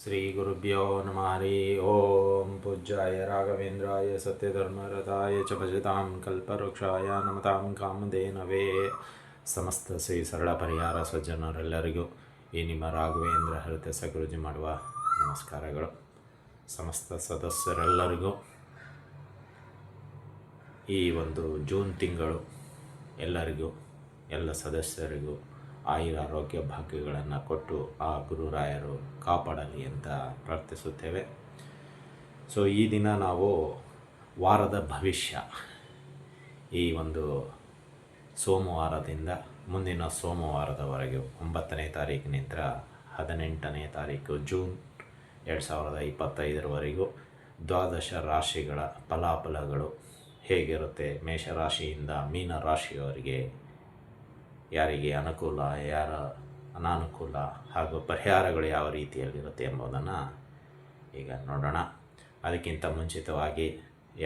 ಶ್ರೀ ಗುರುಭ್ಯೋ ನಮಃ ಹರಿ ಓಂ ಪೂಜ್ಯಾಯ ರಾಘವೇಂದ್ರಾಯ ಸತ್ಯಧರ್ಮರತಾಯ ಚ ಭಜತಾಂ ಕಲ್ಪವೃಕ್ಷಾಯ ನಮತಾಂ ಕಾಮಧೇನವೇ. ಸಮಸ್ತ ಶ್ರೀ ಸರಳ ಪರಿಹಾರ ಸಜ್ಜನರೆಲ್ಲರಿಗೂ ಈ ನಿಮ್ಮ ರಾಘವೇಂದ್ರ ಹರಿತ ಸಗುರುಜಿ ಮಾಡುವ ನಮಸ್ಕಾರಗಳು. ಸಮಸ್ತ ಸದಸ್ಯರೆಲ್ಲರಿಗೂ ಈ ಒಂದು ಜೂನ್ ತಿಂಗಳು ಎಲ್ಲರಿಗೂ ಎಲ್ಲ ಸದಸ್ಯರಿಗೂ ಆಯುರಾರೋಗ್ಯ ಭಾಗ್ಯಗಳನ್ನು ಕೊಟ್ಟು ಆ ಗುರುರಾಯರು ಕಾಪಾಡಲಿ ಅಂತ ಪ್ರಾರ್ಥಿಸುತ್ತೇವೆ. ಸೊ ಈ ದಿನ ನಾವು ವಾರದ ಭವಿಷ್ಯ, ಈ ಒಂದು ಸೋಮವಾರದಿಂದ ಮುಂದಿನ ಸೋಮವಾರದವರೆಗೂ 9ನೇ ತಾರೀಕಿನಿಂದ 18ನೇ ತಾರೀಕು ಜೂನ್ 2025ರವರೆಗೂ ದ್ವಾದಶ ರಾಶಿಗಳ ಫಲಾಫಲಗಳು ಹೇಗಿರುತ್ತೆ, ಮೇಷರಾಶಿಯಿಂದ ಮೀನ ರಾಶಿಯವರಿಗೆ ಯಾರಿಗೆ ಅನುಕೂಲ, ಯಾರ ಅನಾನುಕೂಲ ಹಾಗೂ ಪರಿಹಾರಗಳು ಯಾವ ರೀತಿಯಲ್ಲಿರುತ್ತೆ ಎಂಬುದನ್ನು ಈಗ ನೋಡೋಣ. ಅದಕ್ಕಿಂತ ಮುಂಚಿತವಾಗಿ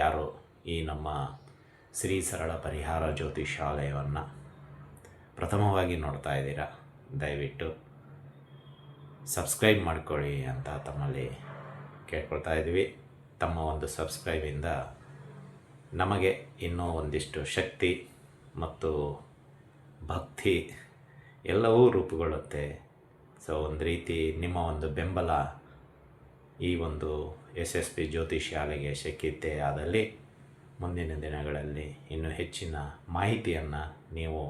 ಯಾರು ಈ ನಮ್ಮ ಶ್ರೀ ಸರಳ ಪರಿಹಾರ ಜ್ಯೋತಿಷಾಲಯವನ್ನು ಪ್ರಥಮವಾಗಿ ನೋಡ್ತಾ ಇದ್ದೀರಾ, ದಯವಿಟ್ಟು ಸಬ್ಸ್ಕ್ರೈಬ್ ಮಾಡಿಕೊಳ್ಳಿ ಅಂತ ತಮ್ಮಲ್ಲಿ ಕೇಳ್ಕೊಳ್ತಾ ಇದ್ವಿ. ತಮ್ಮ ಒಂದು ಸಬ್ಸ್ಕ್ರೈಬಿಂದ ನಮಗೆ ಇನ್ನೂ ಒಂದಿಷ್ಟು ಶಕ್ತಿ ಮತ್ತು ಭಕ್ತಿ ಎಲ್ಲವೂ ರೂಪುಗೊಳ್ಳುತ್ತೆ. ಸೊ ಒಂದು ರೀತಿ ನಿಮ್ಮ ಒಂದು ಬೆಂಬಲ ಈ ಒಂದು SSP ಜ್ಯೋತಿಷಾಲೆಗೆ ಸಿಕ್ಕಿದ್ದೇ ಆದಲ್ಲಿ ಮುಂದಿನ ದಿನಗಳಲ್ಲಿ ಇನ್ನೂ ಹೆಚ್ಚಿನ ಮಾಹಿತಿಯನ್ನು ನೀವು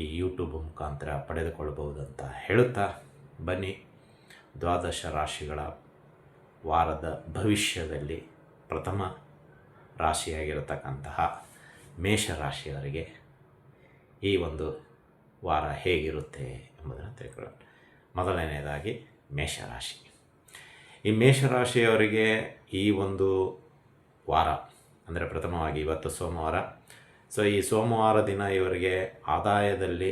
ಈ ಯೂಟ್ಯೂಬ್ ಮುಖಾಂತರ ಪಡೆದುಕೊಳ್ಳಬಹುದು ಅಂತ ಹೇಳುತ್ತಾ, ಬನ್ನಿ ದ್ವಾದಶ ರಾಶಿಗಳ ವಾರದ ಭವಿಷ್ಯದಲ್ಲಿ ಪ್ರಥಮ ರಾಶಿಯಾಗಿರತಕ್ಕಂತಹ ಮೇಷರಾಶಿಯವರಿಗೆ ಈ ಒಂದು ವಾರ ಹೇಗಿರುತ್ತೆ ಎಂಬುದನ್ನು ತಿಳ್ಕೊಳ್ಳೋಣ. ಮೊದಲನೆಯದಾಗಿ ಮೇಷರಾಶಿ. ಈ ಮೇಷರಾಶಿಯವರಿಗೆ ಈ ಒಂದು ವಾರ ಅಂದರೆ ಪ್ರಥಮವಾಗಿ ಇವತ್ತು ಸೋಮವಾರ. ಸೊ ಈ ಸೋಮವಾರ ದಿನ ಇವರಿಗೆ ಆದಾಯದಲ್ಲಿ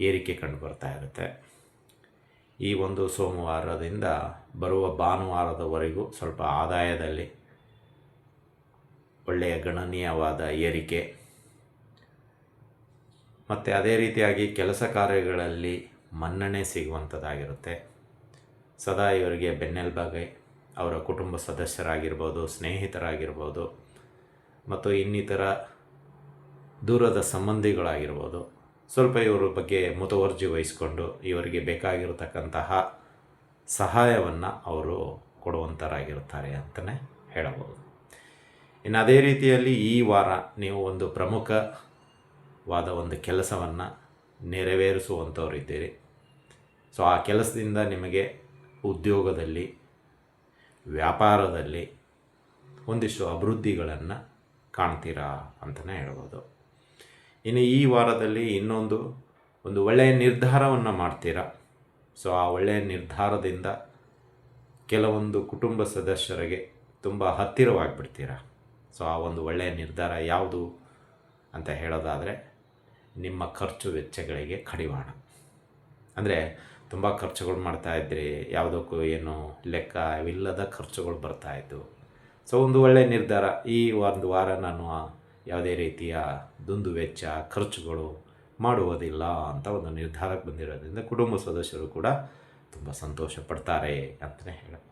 ಏರಿಕೆ ಕಂಡು ಬರ್ತಾ ಇರುತ್ತೆ. ಈ ಒಂದು ಸೋಮವಾರದಿಂದ ಬರುವ ಭಾನುವಾರದವರೆಗೂ ಸ್ವಲ್ಪ ಆದಾಯದಲ್ಲಿ ಒಳ್ಳೆಯ ಗಣನೀಯವಾದ ಏರಿಕೆ, ಮತ್ತು ಅದೇ ರೀತಿಯಾಗಿ ಕೆಲಸ ಕಾರ್ಯಗಳಲ್ಲಿ ಮನ್ನಣೆ ಸಿಗುವಂಥದ್ದಾಗಿರುತ್ತೆ. ಸದಾ ಇವರಿಗೆ ಬೆನ್ನೆಲುಬಾಗಿ ಅವರ ಕುಟುಂಬ ಸದಸ್ಯರಾಗಿರ್ಬೋದು, ಸ್ನೇಹಿತರಾಗಿರ್ಬೋದು, ಮತ್ತು ಇನ್ನಿತರ ದೂರದ ಸಂಬಂಧಿಗಳಾಗಿರ್ಬೋದು, ಸ್ವಲ್ಪ ಇವರ ಬಗ್ಗೆ ಮುತುವರ್ಜಿ ವಹಿಸಿಕೊಂಡು ಇವರಿಗೆ ಬೇಕಾಗಿರತಕ್ಕಂತಹ ಸಹಾಯವನ್ನು ಅವರು ಕೊಡುವಂಥರಾಗಿರುತ್ತಾರೆ ಅಂತಲೇ ಹೇಳಬಹುದು. ಇನ್ನು ಅದೇ ರೀತಿಯಲ್ಲಿ ಈ ವಾರ ನೀವು ಒಂದು ಪ್ರಮುಖವಾದ ಒಂದು ಕೆಲಸವನ್ನು ನೆರವೇರಿಸುವಂಥವರಿದ್ದೀರಿ. ಸೊ ಆ ಕೆಲಸದಿಂದ ನಿಮಗೆ ಉದ್ಯೋಗದಲ್ಲಿ, ವ್ಯಾಪಾರದಲ್ಲಿ ಒಂದಿಷ್ಟು ಅಭಿವೃದ್ಧಿಗಳನ್ನು ಕಾಣ್ತೀರಾ ಅಂತಲೇ ಹೇಳ್ಬೋದು. ಇನ್ನು ಈ ವಾರದಲ್ಲಿ ಒಂದು ಒಳ್ಳೆಯ ನಿರ್ಧಾರವನ್ನು ಮಾಡ್ತೀರಾ. ಸೊ ಆ ಒಳ್ಳೆಯ ನಿರ್ಧಾರದಿಂದ ಕೆಲವೊಂದು ಕುಟುಂಬ ಸದಸ್ಯರಿಗೆ ತುಂಬ ಹತ್ತಿರವಾಗಿಬಿಡ್ತೀರಾ. ಸೊ ಆ ಒಂದು ಒಳ್ಳೆಯ ನಿರ್ಧಾರ ಯಾವುದು ಅಂತ ಹೇಳೋದಾದರೆ, ನಿಮ್ಮ ಖರ್ಚು ವೆಚ್ಚಗಳಿಗೆ ಕಡಿವಾಣ. ಅಂದರೆ ತುಂಬ ಖರ್ಚುಗಳು ಮಾಡ್ತಾಯಿದ್ರಿ, ಯಾವುದಕ್ಕೂ ಏನು ಲೆಕ್ಕವಿಲ್ಲದ ಖರ್ಚುಗಳು ಬರ್ತಾಯಿತ್ತು. ಸೊ ಒಂದು ಒಳ್ಳೆಯ ನಿರ್ಧಾರ, ಈ ಒಂದು ವಾರ ನಾನು ಯಾವುದೇ ರೀತಿಯ ದುಂದು ವೆಚ್ಚ ಖರ್ಚುಗಳು ಮಾಡುವುದಿಲ್ಲ ಅಂತ ಒಂದು ನಿರ್ಧಾರಕ್ಕೆ ಬಂದಿರೋದ್ರಿಂದ ಕುಟುಂಬ ಸದಸ್ಯರು ಕೂಡ ತುಂಬ ಸಂತೋಷ ಪಡ್ತಾರೆ ಅಂತಲೇ ಹೇಳ್ಬೋದು.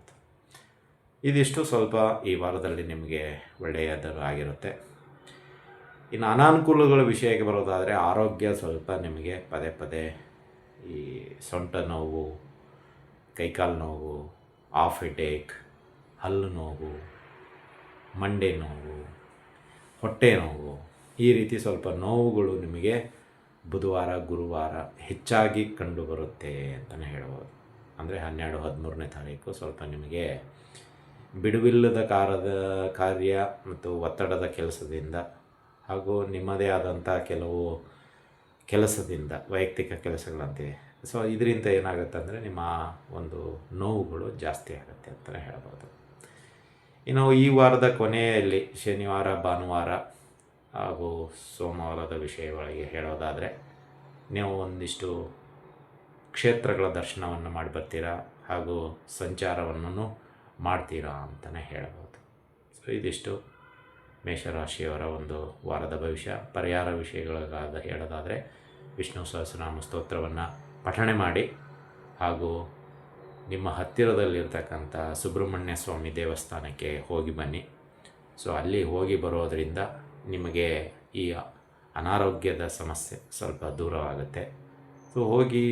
ಇದಿಷ್ಟು ಸ್ವಲ್ಪ ಈ ವಾರದಲ್ಲಿ ನಿಮಗೆ ಒಳ್ಳೆಯದಾಗಿರುತ್ತೆ. ಇನ್ನು ಅನಾನುಕೂಲಗಳ ವಿಷಯಕ್ಕೆ ಬರೋದಾದರೆ, ಆರೋಗ್ಯ ಸ್ವಲ್ಪ ನಿಮಗೆ ಪದೇ ಪದೇ ಈ ಸೊಂಟ ನೋವು, ಕೈಕಾಲು ನೋವು, ಆಫ್ ಹೆಡೇಕ್, ಹಲ್ಲು ನೋವು, ಮಂಡೆ ನೋವು, ಹೊಟ್ಟೆ ನೋವು, ಈ ರೀತಿ ಸ್ವಲ್ಪ ನೋವುಗಳು ನಿಮಗೆ ಬುಧವಾರ ಗುರುವಾರ ಹೆಚ್ಚಾಗಿ ಕಂಡುಬರುತ್ತೆ ಅಂತಲೇ ಹೇಳ್ಬೋದು. ಅಂದರೆ 12-13ನೇ ತಾರೀಕು ಸ್ವಲ್ಪ ನಿಮಗೆ ಬಿಡುವಿಲ್ಲದ ಕಾರ್ಯ ಮತ್ತು ಒತ್ತಡದ ಕೆಲಸದಿಂದ ಹಾಗೂ ನಿಮ್ಮದೇ ಆದಂಥ ಕೆಲವು ಕೆಲಸದಿಂದ, ವೈಯಕ್ತಿಕ ಕೆಲಸಗಳಂತಿವೆ. ಸೊ ಇದರಿಂದ ಏನಾಗುತ್ತೆ ಅಂದರೆ ನಿಮ್ಮ ಒಂದು ನೋವುಗಳು ಜಾಸ್ತಿ ಆಗುತ್ತೆ ಅಂತಲೇ ಹೇಳ್ಬೋದು. ಇನ್ನು ಈ ವಾರದ ಕೊನೆಯಲ್ಲಿ ಶನಿವಾರ, ಭಾನುವಾರ ಹಾಗೂ ಸೋಮವಾರದ ವಿಷಯಗಳಿಗೆ ಹೇಳೋದಾದರೆ, ನೀವು ಒಂದಿಷ್ಟು ಕ್ಷೇತ್ರಗಳ ದರ್ಶನವನ್ನು ಮಾಡಿ ಬರ್ತೀರಾ ಹಾಗೂ ಸಂಚಾರವನ್ನು ಮಾಡ್ತೀರಾ ಅಂತಲೇ ಹೇಳ್ಬೋದು. ಸೊ ಇದಿಷ್ಟು ಮೇಷರಾಶಿಯವರ ಒಂದು ವಾರದ ಭವಿಷ್ಯ. ಪರಿಹಾರ ವಿಷಯಗಳಾದ ಹೇಳೋದಾದರೆ, ವಿಷ್ಣು ಸಹಸ್ರನಾಮ ಸ್ತೋತ್ರವನ್ನು ಪಠಣೆ ಮಾಡಿ ಹಾಗೂ ನಿಮ್ಮ ಹತ್ತಿರದಲ್ಲಿರ್ತಕ್ಕಂಥ ಸುಬ್ರಹ್ಮಣ್ಯ ಸ್ವಾಮಿ ದೇವಸ್ಥಾನಕ್ಕೆ ಹೋಗಿ ಬನ್ನಿ. ಸೊ ಅಲ್ಲಿ ಹೋಗಿ ಬರೋದರಿಂದ ನಿಮಗೆ ಈ ಅನಾರೋಗ್ಯದ ಸಮಸ್ಯೆ ಸ್ವಲ್ಪ ದೂರವಾಗುತ್ತೆ. ಸೊ ಹೋಗಿ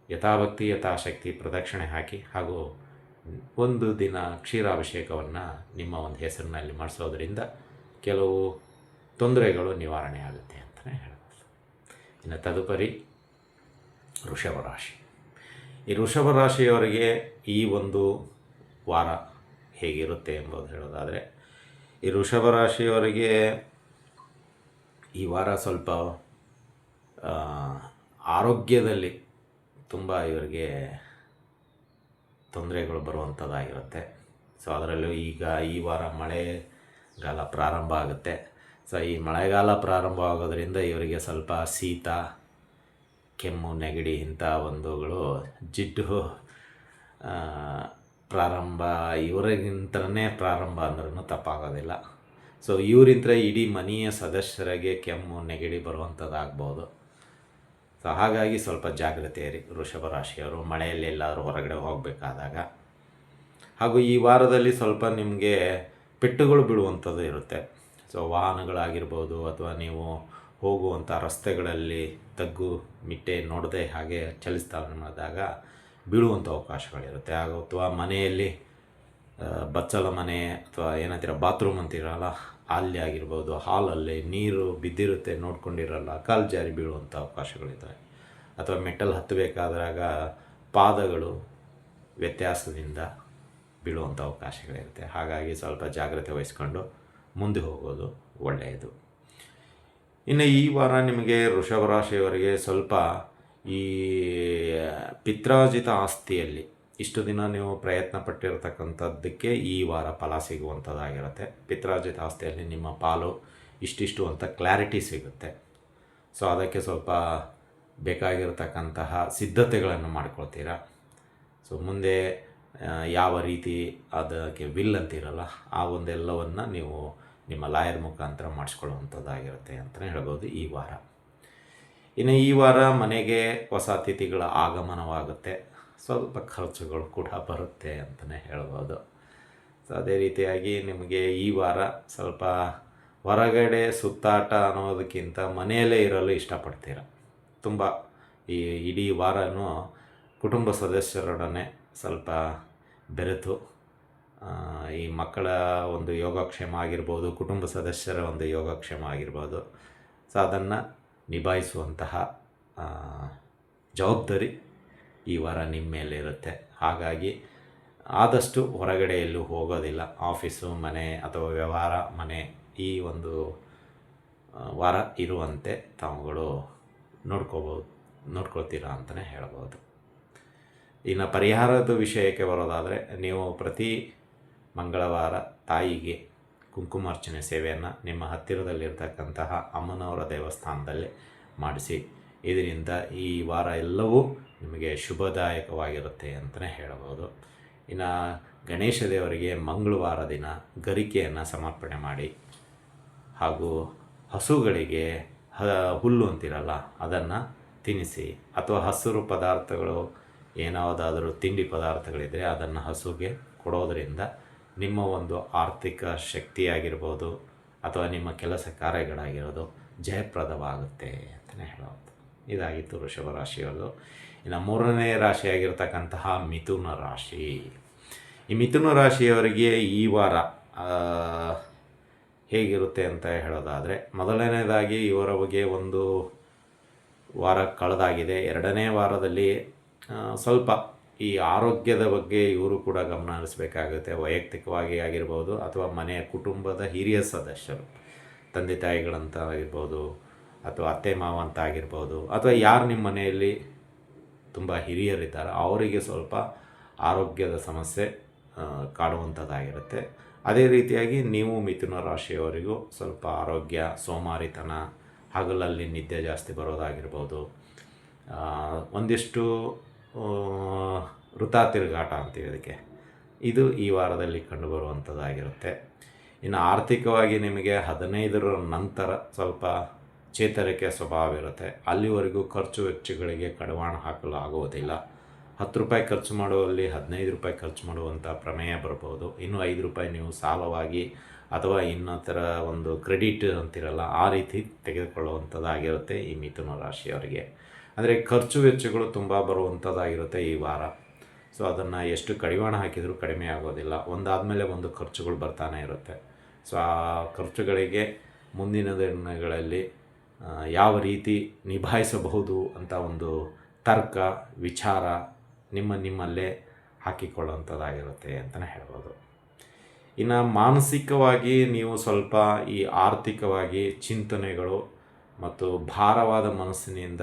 ಯಥಾಭಕ್ತಿ ಯಥಾಶಕ್ತಿ ಪ್ರದಕ್ಷಿಣೆ ಹಾಕಿ ಹಾಗೂ ಒಂದು ದಿನ ಕ್ಷೀರಾಭಿಷೇಕವನ್ನು ನಿಮ್ಮ ಒಂದು ಹೆಸರಿನಲ್ಲಿ ಮಾಡಿಸೋದ್ರಿಂದ ಕೆಲವು ತೊಂದರೆಗಳು ನಿವಾರಣೆ ಆಗುತ್ತೆ ಅಂತಲೇ ಹೇಳ್ಬೋದು. ಇನ್ನು ತದುಪರಿ ವೃಷಭ ರಾಶಿ. ಈ ವೃಷಭ ರಾಶಿಯವರಿಗೆ ಈ ಒಂದು ವಾರ ಹೇಗಿರುತ್ತೆ ಎಂಬುದು ಹೇಳೋದಾದರೆ, ಈ ವೃಷಭ ರಾಶಿಯವರಿಗೆ ಈ ವಾರ ಸ್ವಲ್ಪ ಆರೋಗ್ಯದಲ್ಲಿ ತುಂಬ ಇವರಿಗೆ ತೊಂದರೆಗಳು ಬರುವಂಥದ್ದಾಗಿರುತ್ತೆ. ಸೊ ಅದರಲ್ಲೂ ಈಗ ಈ ವಾರ ಮಳೆಗಾಲ ಪ್ರಾರಂಭ ಆಗುತ್ತೆ. ಸೊ ಈ ಮಳೆಗಾಲ ಪ್ರಾರಂಭ ಆಗೋದ್ರಿಂದ ಇವರಿಗೆ ಸ್ವಲ್ಪ ಶೀತ, ಕೆಮ್ಮು, ನೆಗಡಿ ಇಂಥ ಒಂದುಗಳು ಜಿಡ್ಡು ಪ್ರಾರಂಭ ಇವರಿಗಿಂತಲೇ ಪ್ರಾರಂಭ ಅಂದ್ರೂ ತಪ್ಪಾಗೋದಿಲ್ಲ. ಸೊ ಇವರಿಂತ ಇಡೀ ಮನೆಯ ಸದಸ್ಯರಿಗೆ ಕೆಮ್ಮು, ನೆಗಡಿ ಬರುವಂಥದ್ದಾಗ್ಬೋದು. ಸೊ ಹಾಗಾಗಿ ಸ್ವಲ್ಪ ಜಾಗ್ರತೆ ಇರಿ ವೃಷಭ ರಾಶಿಯವರು ಮಳೆಯಲ್ಲಿ ಎಲ್ಲಾದರೂ ಹೊರಗಡೆ ಹೋಗಬೇಕಾದಾಗ. ಹಾಗೂ ಈ ವಾರದಲ್ಲಿ ಸ್ವಲ್ಪ ನಿಮಗೆ ಪೆಟ್ಟುಗಳು ಬೀಳುವಂಥದ್ದು ಇರುತ್ತೆ. ಸೊ ವಾಹನಗಳಾಗಿರ್ಬೋದು ಅಥವಾ ನೀವು ಹೋಗುವಂಥ ರಸ್ತೆಗಳಲ್ಲಿ ತಗ್ಗು ಮಿಟ್ಟೆ ನೋಡದೆ ಹಾಗೆ ಚಲಿಸ್ತಾ ಮಾಡಿದಾಗ ಬೀಳುವಂಥ ಅವಕಾಶಗಳಿರುತ್ತೆ. ಹಾಗೂ ಅಥವಾ ಮನೆಯಲ್ಲಿ ಬಚ್ಚಲ ಮನೆ ಅಥವಾ ಏನಂತೀರ ಬಾತ್ರೂಮ್ ಅಂತಿರಲ್ಲ ಅಲ್ಲಿ ಆಗಿರ್ಬೋದು, ಹಾಲಲ್ಲಿ ನೀರು ಬಿದ್ದಿರುತ್ತೆ ನೋಡ್ಕೊಂಡಿರಲ್ಲ, ಕಾಲು ಜಾರಿ ಬೀಳುವಂಥ ಅವಕಾಶಗಳಿದ್ದಾವೆ. ಅಥವಾ ಮೆಟ್ಟಲು ಹತ್ತಬೇಕಾದಾಗ ಪಾದಗಳು ವ್ಯತ್ಯಾಸದಿಂದ ಬೀಳುವಂಥ ಅವಕಾಶಗಳಿರುತ್ತೆ. ಹಾಗಾಗಿ ಸ್ವಲ್ಪ ಜಾಗ್ರತೆ ವಹಿಸ್ಕೊಂಡು ಮುಂದೆ ಹೋಗೋದು ಒಳ್ಳೆಯದು. ಇನ್ನು ಈ ವಾರ ನಿಮಗೆ ವೃಷಭ ರಾಶಿಯವರಿಗೆ ಸ್ವಲ್ಪ ಈ ಪಿತ್ರಾರ್ಜಿತ ಆಸ್ತಿಯಲ್ಲಿ ಇಷ್ಟು ದಿನ ನೀವು ಪ್ರಯತ್ನ ಪಟ್ಟಿರತಕ್ಕಂಥದ್ದಕ್ಕೆ ಈ ವಾರ ಫಲ ಸಿಗುವಂಥದ್ದಾಗಿರುತ್ತೆ. ಪಿತ್ರಾರ್ಜಿತ ಆಸ್ತಿಯಲ್ಲಿ ನಿಮ್ಮ ಪಾಲು ಇಷ್ಟಿಷ್ಟು ಅಂತ ಕ್ಲಾರಿಟಿ ಸಿಗುತ್ತೆ. ಸೊ ಅದಕ್ಕೆ ಸ್ವಲ್ಪ ಬೇಕಾಗಿರತಕ್ಕಂತಹ ಸಿದ್ಧತೆಗಳನ್ನು ಮಾಡ್ಕೊಳ್ತೀರಾ. ಸೊ ಮುಂದೆ ಯಾವ ರೀತಿ ಅದಕ್ಕೆ ವಿಲ್ ಅಂತಿರಲ್ಲ ಆ ಒಂದೆಲ್ಲವನ್ನು ನೀವು ನಿಮ್ಮ ಲಾಯರ್ ಮುಖಾಂತರ ಮಾಡಿಸ್ಕೊಳ್ಳುವಂಥದ್ದಾಗಿರುತ್ತೆ ಅಂತಲೇ ಹೇಳ್ಬೋದು ಈ ವಾರ. ಇನ್ನು ಈ ವಾರ ಮನೆಗೆ ಹೊಸ ಅತಿಥಿಗಳ ಆಗಮನವಾಗುತ್ತೆ. ಸ್ವಲ್ಪ ಖರ್ಚುಗಳು ಕೂಡ ಬರುತ್ತೆ ಅಂತಲೇ ಹೇಳ್ಬೋದು. ಸೊ ಅದೇ ರೀತಿಯಾಗಿ ನಿಮಗೆ ಈ ವಾರ ಸ್ವಲ್ಪ ಹೊರಗಡೆ ಸುತ್ತಾಟ ಅನ್ನೋದಕ್ಕಿಂತ ಮನೆಯಲ್ಲೇ ಇರಲು ಇಷ್ಟಪಡ್ತೀರ. ತುಂಬ ಈ ಇಡೀ ವಾರನೂ ಕುಟುಂಬ ಸದಸ್ಯರೊಡನೆ ಸ್ವಲ್ಪ ಬೆರೆತು ಈ ಮಕ್ಕಳ ಒಂದು ಯೋಗಕ್ಷೇಮ ಆಗಿರ್ಬೋದು, ಕುಟುಂಬ ಸದಸ್ಯರ ಒಂದು ಯೋಗಕ್ಷೇಮ ಆಗಿರ್ಬೋದು. ಸೊ ಅದನ್ನು ನಿಭಾಯಿಸುವಂತಹ ಜವಾಬ್ದಾರಿ ಈ ವಾರ ನಿಮ್ಮ ಮೇಲೆ ಇರುತ್ತೆ. ಹಾಗಾಗಿ ಆದಷ್ಟು ಹೊರಗಡೆ ಎಲ್ಲೂ ಹೋಗೋದಿಲ್ಲ. ಆಫೀಸು, ಮನೆ ಅಥವಾ ವ್ಯವಹಾರ, ಮನೆ ಈ ಒಂದು ವಾರ ಇರುವಂತೆ ತಾವುಗಳು ನೋಡ್ಕೊಳ್ತೀರಾ ಅಂತಲೇ ಹೇಳ್ಬೋದು. ಇನ್ನು ಪರಿಹಾರದ ವಿಷಯಕ್ಕೆ ಬರೋದಾದರೆ, ನೀವು ಪ್ರತಿ ಮಂಗಳವಾರ ತಾಯಿಗೆ ಕುಂಕುಮಾರ್ಚನೆ ಸೇವೆಯನ್ನು ನಿಮ್ಮ ಹತ್ತಿರದಲ್ಲಿರ್ತಕ್ಕಂತಹ ಅಮ್ಮನವರ ದೇವಸ್ಥಾನದಲ್ಲಿ ಮಾಡಿಸಿ. ಇದರಿಂದ ಈ ವಾರ ಎಲ್ಲವೂ ನಿಮಗೆ ಶುಭದಾಯಕವಾಗಿರುತ್ತೆ ಅಂತಲೇ ಹೇಳಬಹುದು. ಇನ್ನು ಗಣೇಶ ದೇವರಿಗೆ ಮಂಗಳವಾರ ದಿನ ಗರಿಕೆಯನ್ನು ಸಮರ್ಪಣೆ ಮಾಡಿ ಹಾಗೂ ಹಸುಗಳಿಗೆ ಹುಲ್ಲು ಅಂತಿರಲ್ಲ ಅದನ್ನು ತಿನ್ನಿಸಿ. ಅಥವಾ ಹಸಿರು ಪದಾರ್ಥಗಳು ಏನಾವುದಾದರೂ ತಿಂಡಿ ಪದಾರ್ಥಗಳಿದ್ದರೆ ಅದನ್ನು ಹಸುಗೆ ಕೊಡೋದರಿಂದ ನಿಮ್ಮ ಒಂದು ಆರ್ಥಿಕ ಶಕ್ತಿಯಾಗಿರ್ಬೋದು ಅಥವಾ ನಿಮ್ಮ ಕೆಲಸ ಕಾರ್ಯಗಳಾಗಿರೋದು ಜಯಪ್ರದವಾಗುತ್ತೆ ಅಂತಲೇ ಹೇಳೋದು. ಇದಾಗಿತ್ತು ವೃಷಭ ರಾಶಿಯವರು. ಇನ್ನು ಮೂರನೇ ರಾಶಿಯಾಗಿರ್ತಕ್ಕಂತಹ ಮಿಥುನ ರಾಶಿ. ಈ ಮಿಥುನ ರಾಶಿಯವರಿಗೆ ಈ ವಾರ ಹೇಗಿರುತ್ತೆ ಅಂತ ಹೇಳೋದಾದರೆ, ಮೊದಲನೇದಾಗಿ ಇವರ ಬಗ್ಗೆ ಒಂದು ವಾರ ಕಳೆದಾಗಿದೆ. ಎರಡನೇ ವಾರದಲ್ಲಿ ಸ್ವಲ್ಪ ಈ ಆರೋಗ್ಯದ ಬಗ್ಗೆ ಇವರು ಕೂಡ ಗಮನ ಹರಿಸಬೇಕಾಗುತ್ತೆ. ವೈಯಕ್ತಿಕವಾಗಿ ಆಗಿರ್ಬೋದು ಅಥವಾ ಮನೆಯ ಕುಟುಂಬದ ಹಿರಿಯ ಸದಸ್ಯರು, ತಂದೆ ತಾಯಿಗಳಂತ ಆಗಿರ್ಬೋದು ಅಥವಾ ಅತ್ತೆ ಮಾವ ಅಂತ ಆಗಿರ್ಬೋದು ಅಥವಾ ಯಾರು ನಿಮ್ಮ ಮನೆಯಲ್ಲಿ ತುಂಬ ಹಿರಿಯರಿದ್ದಾರೆ ಅವರಿಗೆ ಸ್ವಲ್ಪ ಆರೋಗ್ಯದ ಸಮಸ್ಯೆ ಕಾಡುವಂಥದ್ದಾಗಿರುತ್ತೆ. ಅದೇ ರೀತಿಯಾಗಿ ನೀವು ಮಿಥುನ ರಾಶಿಯವರಿಗೂ ಸ್ವಲ್ಪ ಆರೋಗ್ಯ, ಸೋಮಾರಿತನ, ಹಗಲಲ್ಲಿ ನಿದ್ದೆ ಜಾಸ್ತಿ ಬರೋದಾಗಿರ್ಬೋದು, ಒಂದಿಷ್ಟು ವೃಥಾ ತಿರುಗಾಟ ಅಂತೀವಿ ಅದಕ್ಕೆ, ಇದು ಈ ವಾರದಲ್ಲಿ ಕಂಡುಬರುವಂಥದ್ದಾಗಿರುತ್ತೆ. ಇನ್ನು ಆರ್ಥಿಕವಾಗಿ ನಿಮಗೆ 15ರ ನಂತರ ಸ್ವಲ್ಪ ಚೇತರಿಕೆ ಸ್ವಭಾವ ಇರುತ್ತೆ. ಅಲ್ಲಿವರೆಗೂ ಖರ್ಚು ವೆಚ್ಚಗಳಿಗೆ ಕಡಿವಾಣ ಹಾಕಲು ಆಗುವುದಿಲ್ಲ. ₹10 ಖರ್ಚು ಮಾಡುವಲ್ಲಿ ₹15 ಖರ್ಚು ಮಾಡುವಂಥ ಪ್ರಮೇಯ ಬರ್ಬೋದು. ಇನ್ನು ₹5 ನೀವು ಸಾಲವಾಗಿ ಅಥವಾ ಇನ್ನಿತರ ಒಂದು ಕ್ರೆಡಿಟ್ ಅಂತಿರಲ್ಲ, ಆ ರೀತಿ ತೆಗೆದುಕೊಳ್ಳುವಂಥದ್ದಾಗಿರುತ್ತೆ ಈ ಮಿಥುನ ರಾಶಿಯವರಿಗೆ. ಅಂದರೆ ಖರ್ಚು ವೆಚ್ಚಗಳು ತುಂಬ ಬರುವಂಥದ್ದಾಗಿರುತ್ತೆ ಈ ವಾರ. ಸೊ ಅದನ್ನು ಎಷ್ಟು ಕಡಿವಾಣ ಹಾಕಿದರೂ ಕಡಿಮೆ ಆಗೋದಿಲ್ಲ. ಒಂದಾದಮೇಲೆ ಒಂದು ಖರ್ಚುಗಳು ಬರ್ತಾನೆ ಇರುತ್ತೆ. ಸೊ ಆ ಖರ್ಚುಗಳಿಗೆ ಮುಂದಿನ ದಿನಗಳಲ್ಲಿ ಯಾವ ರೀತಿ ನಿಭಾಯಿಸಬಹುದು ಅಂತ ಒಂದು ತರ್ಕ ವಿಚಾರ ನಿಮ್ಮಲ್ಲೇ ಹಾಕಿಕೊಳ್ಳುವಂಥದ್ದಾಗಿರುತ್ತೆ ಅಂತಲೇ ಹೇಳ್ಬೋದು. ಇನ್ನು ಮಾನಸಿಕವಾಗಿ ನೀವು ಸ್ವಲ್ಪ ಈ ಆರ್ಥಿಕವಾಗಿ ಚಿಂತನೆಗಳು ಮತ್ತು ಭಾರವಾದ ಮನಸ್ಸಿನಿಂದ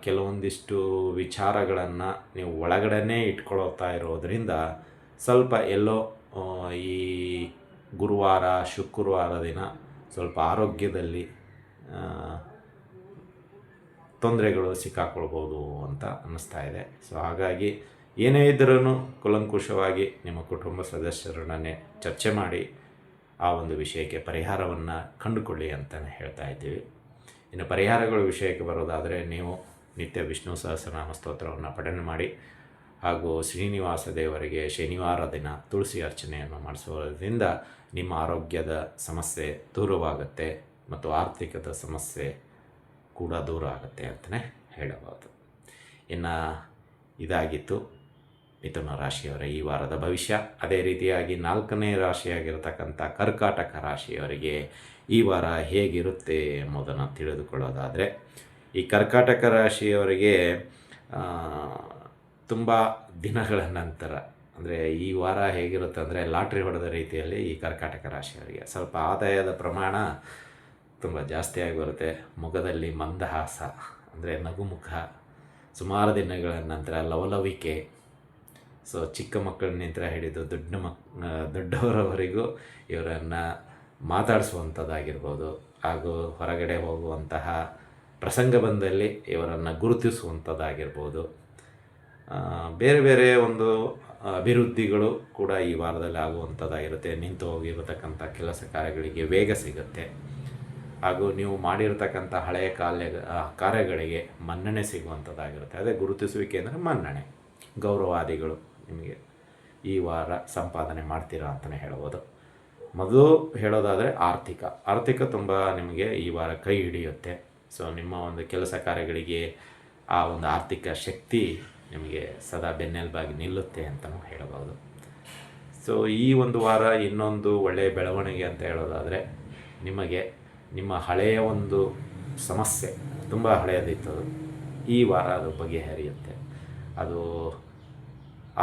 ಕೆಲವೊಂದಿಷ್ಟು ವಿಚಾರಗಳನ್ನು ನೀವು ಒಳಗಡೆನೇ ಇಟ್ಕೊಳ್ತಾ ಇರೋದರಿಂದ ಸ್ವಲ್ಪ ಎಲ್ಲೋ ಈ ಗುರುವಾರ ಶುಕ್ರವಾರ ದಿನ ಸ್ವಲ್ಪ ಆರೋಗ್ಯದಲ್ಲಿ ತೊಂದರೆಗಳು ಸಿಕ್ಕಾಕೊಳ್ಬೋದು ಅಂತ ಅನ್ನಿಸ್ತಾ ಇದೆ. ಸೊ ಹಾಗಾಗಿ ಏನೇ ಇದ್ದರೂ ಕೂಲಂಕುಷವಾಗಿ ನಿಮ್ಮ ಕುಟುಂಬ ಸದಸ್ಯರೊಡನೆ ಚರ್ಚೆ ಮಾಡಿ ಆ ಒಂದು ವಿಷಯಕ್ಕೆ ಪರಿಹಾರವನ್ನು ಕಂಡುಕೊಳ್ಳಿ ಅಂತಲೇ ಹೇಳ್ತಾ ಇದ್ದೀವಿ. ಇನ್ನು ಪರಿಹಾರಗಳ ವಿಷಯಕ್ಕೆ ಬರೋದಾದರೆ ನೀವು ನಿತ್ಯ ವಿಷ್ಣು ಸಹಸ್ರನಾಮ ಸ್ತೋತ್ರವನ್ನು ಪಠನೆ ಮಾಡಿ ಹಾಗೂ ಶ್ರೀನಿವಾಸ ದೇವರಿಗೆ ಶನಿವಾರ ದಿನ ತುಳಸಿ ಅರ್ಚನೆಯನ್ನು ಮಾಡಿಸುವುದರಿಂದ ನಿಮ್ಮ ಆರೋಗ್ಯದ ಸಮಸ್ಯೆ ದೂರವಾಗುತ್ತೆ ಮತ್ತು ಆರ್ಥಿಕದ ಸಮಸ್ಯೆ ಕೂಡ ದೂರ ಆಗುತ್ತೆ ಅಂತಲೇ ಹೇಳಬಹುದು. ಇನ್ನು ಇದಾಗಿತ್ತು ಮಿಥುನ ರಾಶಿಯವರ ಈ ವಾರದ ಭವಿಷ್ಯ. ಅದೇ ರೀತಿಯಾಗಿ 4ನೇ ರಾಶಿಯಾಗಿರ್ತಕ್ಕಂಥ ಕರ್ಕಾಟಕ ರಾಶಿಯವರಿಗೆ ಈ ವಾರ ಹೇಗಿರುತ್ತೆ ಎಂಬುದನ್ನು ತಿಳಿದುಕೊಳ್ಳೋದಾದರೆ, ಈ ಕರ್ಕಾಟಕ ರಾಶಿಯವರಿಗೆ ತುಂಬ ದಿನಗಳ ನಂತರ ಅಂದರೆ ಈ ವಾರ ಹೇಗಿರುತ್ತೆ ಅಂದರೆ ಲಾಟ್ರಿ ಹೊಡೆದ ರೀತಿಯಲ್ಲಿ ಈ ಕರ್ಕಾಟಕ ರಾಶಿಯವರಿಗೆ ಸ್ವಲ್ಪ ಆದಾಯದ ಪ್ರಮಾಣ ತುಂಬ ಜಾಸ್ತಿಯಾಗಿ ಬರುತ್ತೆ. ಮುಖದಲ್ಲಿ ಮಂದಹಾಸ ಅಂದರೆ ನಗುಮುಖ, ಸುಮಾರು ದಿನಗಳ ನಂತರ ಲವಲವಿಕೆ. ಸೊ ಚಿಕ್ಕ ಮಕ್ಕಳನ್ನಿಂದ ಹಿಡಿದು ದೊಡ್ಡವರವರೆಗೂ ಇವರನ್ನು ಮಾತಾಡಿಸುವಂಥದ್ದಾಗಿರ್ಬೋದು ಹಾಗೂ ಹೊರಗಡೆ ಹೋಗುವಂತಹ ಪ್ರಸಂಗ ಬಂದಲ್ಲಿ ಇವರನ್ನು ಗುರುತಿಸುವಂಥದ್ದಾಗಿರ್ಬೋದು. ಬೇರೆ ಬೇರೆ ಒಂದು ಅಭಿವೃದ್ಧಿಗಳು ಕೂಡ ಈ ವಾರದಲ್ಲಿ ಆಗುವಂಥದ್ದಾಗಿರುತ್ತೆ. ನಿಂತು ಹೋಗಿರತಕ್ಕಂಥ ಕೆಲಸ ಕಾರ್ಯಗಳಿಗೆ ವೇಗ ಸಿಗುತ್ತೆ ಹಾಗೂ ನೀವು ಮಾಡಿರ್ತಕ್ಕಂಥ ಹಳೆಯ ಕಾರ್ಯಗಳಿಗೆ ಮನ್ನಣೆ ಸಿಗುವಂಥದ್ದಾಗಿರುತ್ತೆ. ಅದೇ ಗುರುತಿಸುವಿಕೆ ಅಂದರೆ ಮನ್ನಣೆ, ಗೌರವಾದಿಗಳು ನಿಮಗೆ ಈ ವಾರ ಸಂಪಾದನೆ ಮಾಡ್ತೀರಾ ಅಂತಲೇ ಹೇಳ್ಬೋದು. ಮೊದಲು ಹೇಳೋದಾದರೆ ಆರ್ಥಿಕ ತುಂಬ ನಿಮಗೆ ಈ ವಾರ ಕೈ ಹಿಡಿಯುತ್ತೆ. ಸೊ ನಿಮ್ಮ ಒಂದು ಕೆಲಸ ಕಾರ್ಯಗಳಿಗೆ ಆ ಒಂದು ಆರ್ಥಿಕ ಶಕ್ತಿ ನಿಮಗೆ ಸದಾ ಬೆನ್ನೆಲುಬಾಗಿ ನಿಲ್ಲುತ್ತೆ ಅಂತಲೂ ಹೇಳಬಹುದು. ಸೊ ಈ ಒಂದು ವಾರ ಇನ್ನೊಂದು ಒಳ್ಳೆಯ ಬೆಳವಣಿಗೆ ಅಂತ ಹೇಳೋದಾದರೆ, ನಿಮಗೆ ನಿಮ್ಮ ಹಳೆಯ ಒಂದು ಸಮಸ್ಯೆ ತುಂಬ ಹಳೆಯದಿತ್ತು, ಈ ವಾರ ಅದು ಬಗೆಹರಿಯುತ್ತೆ. ಅದು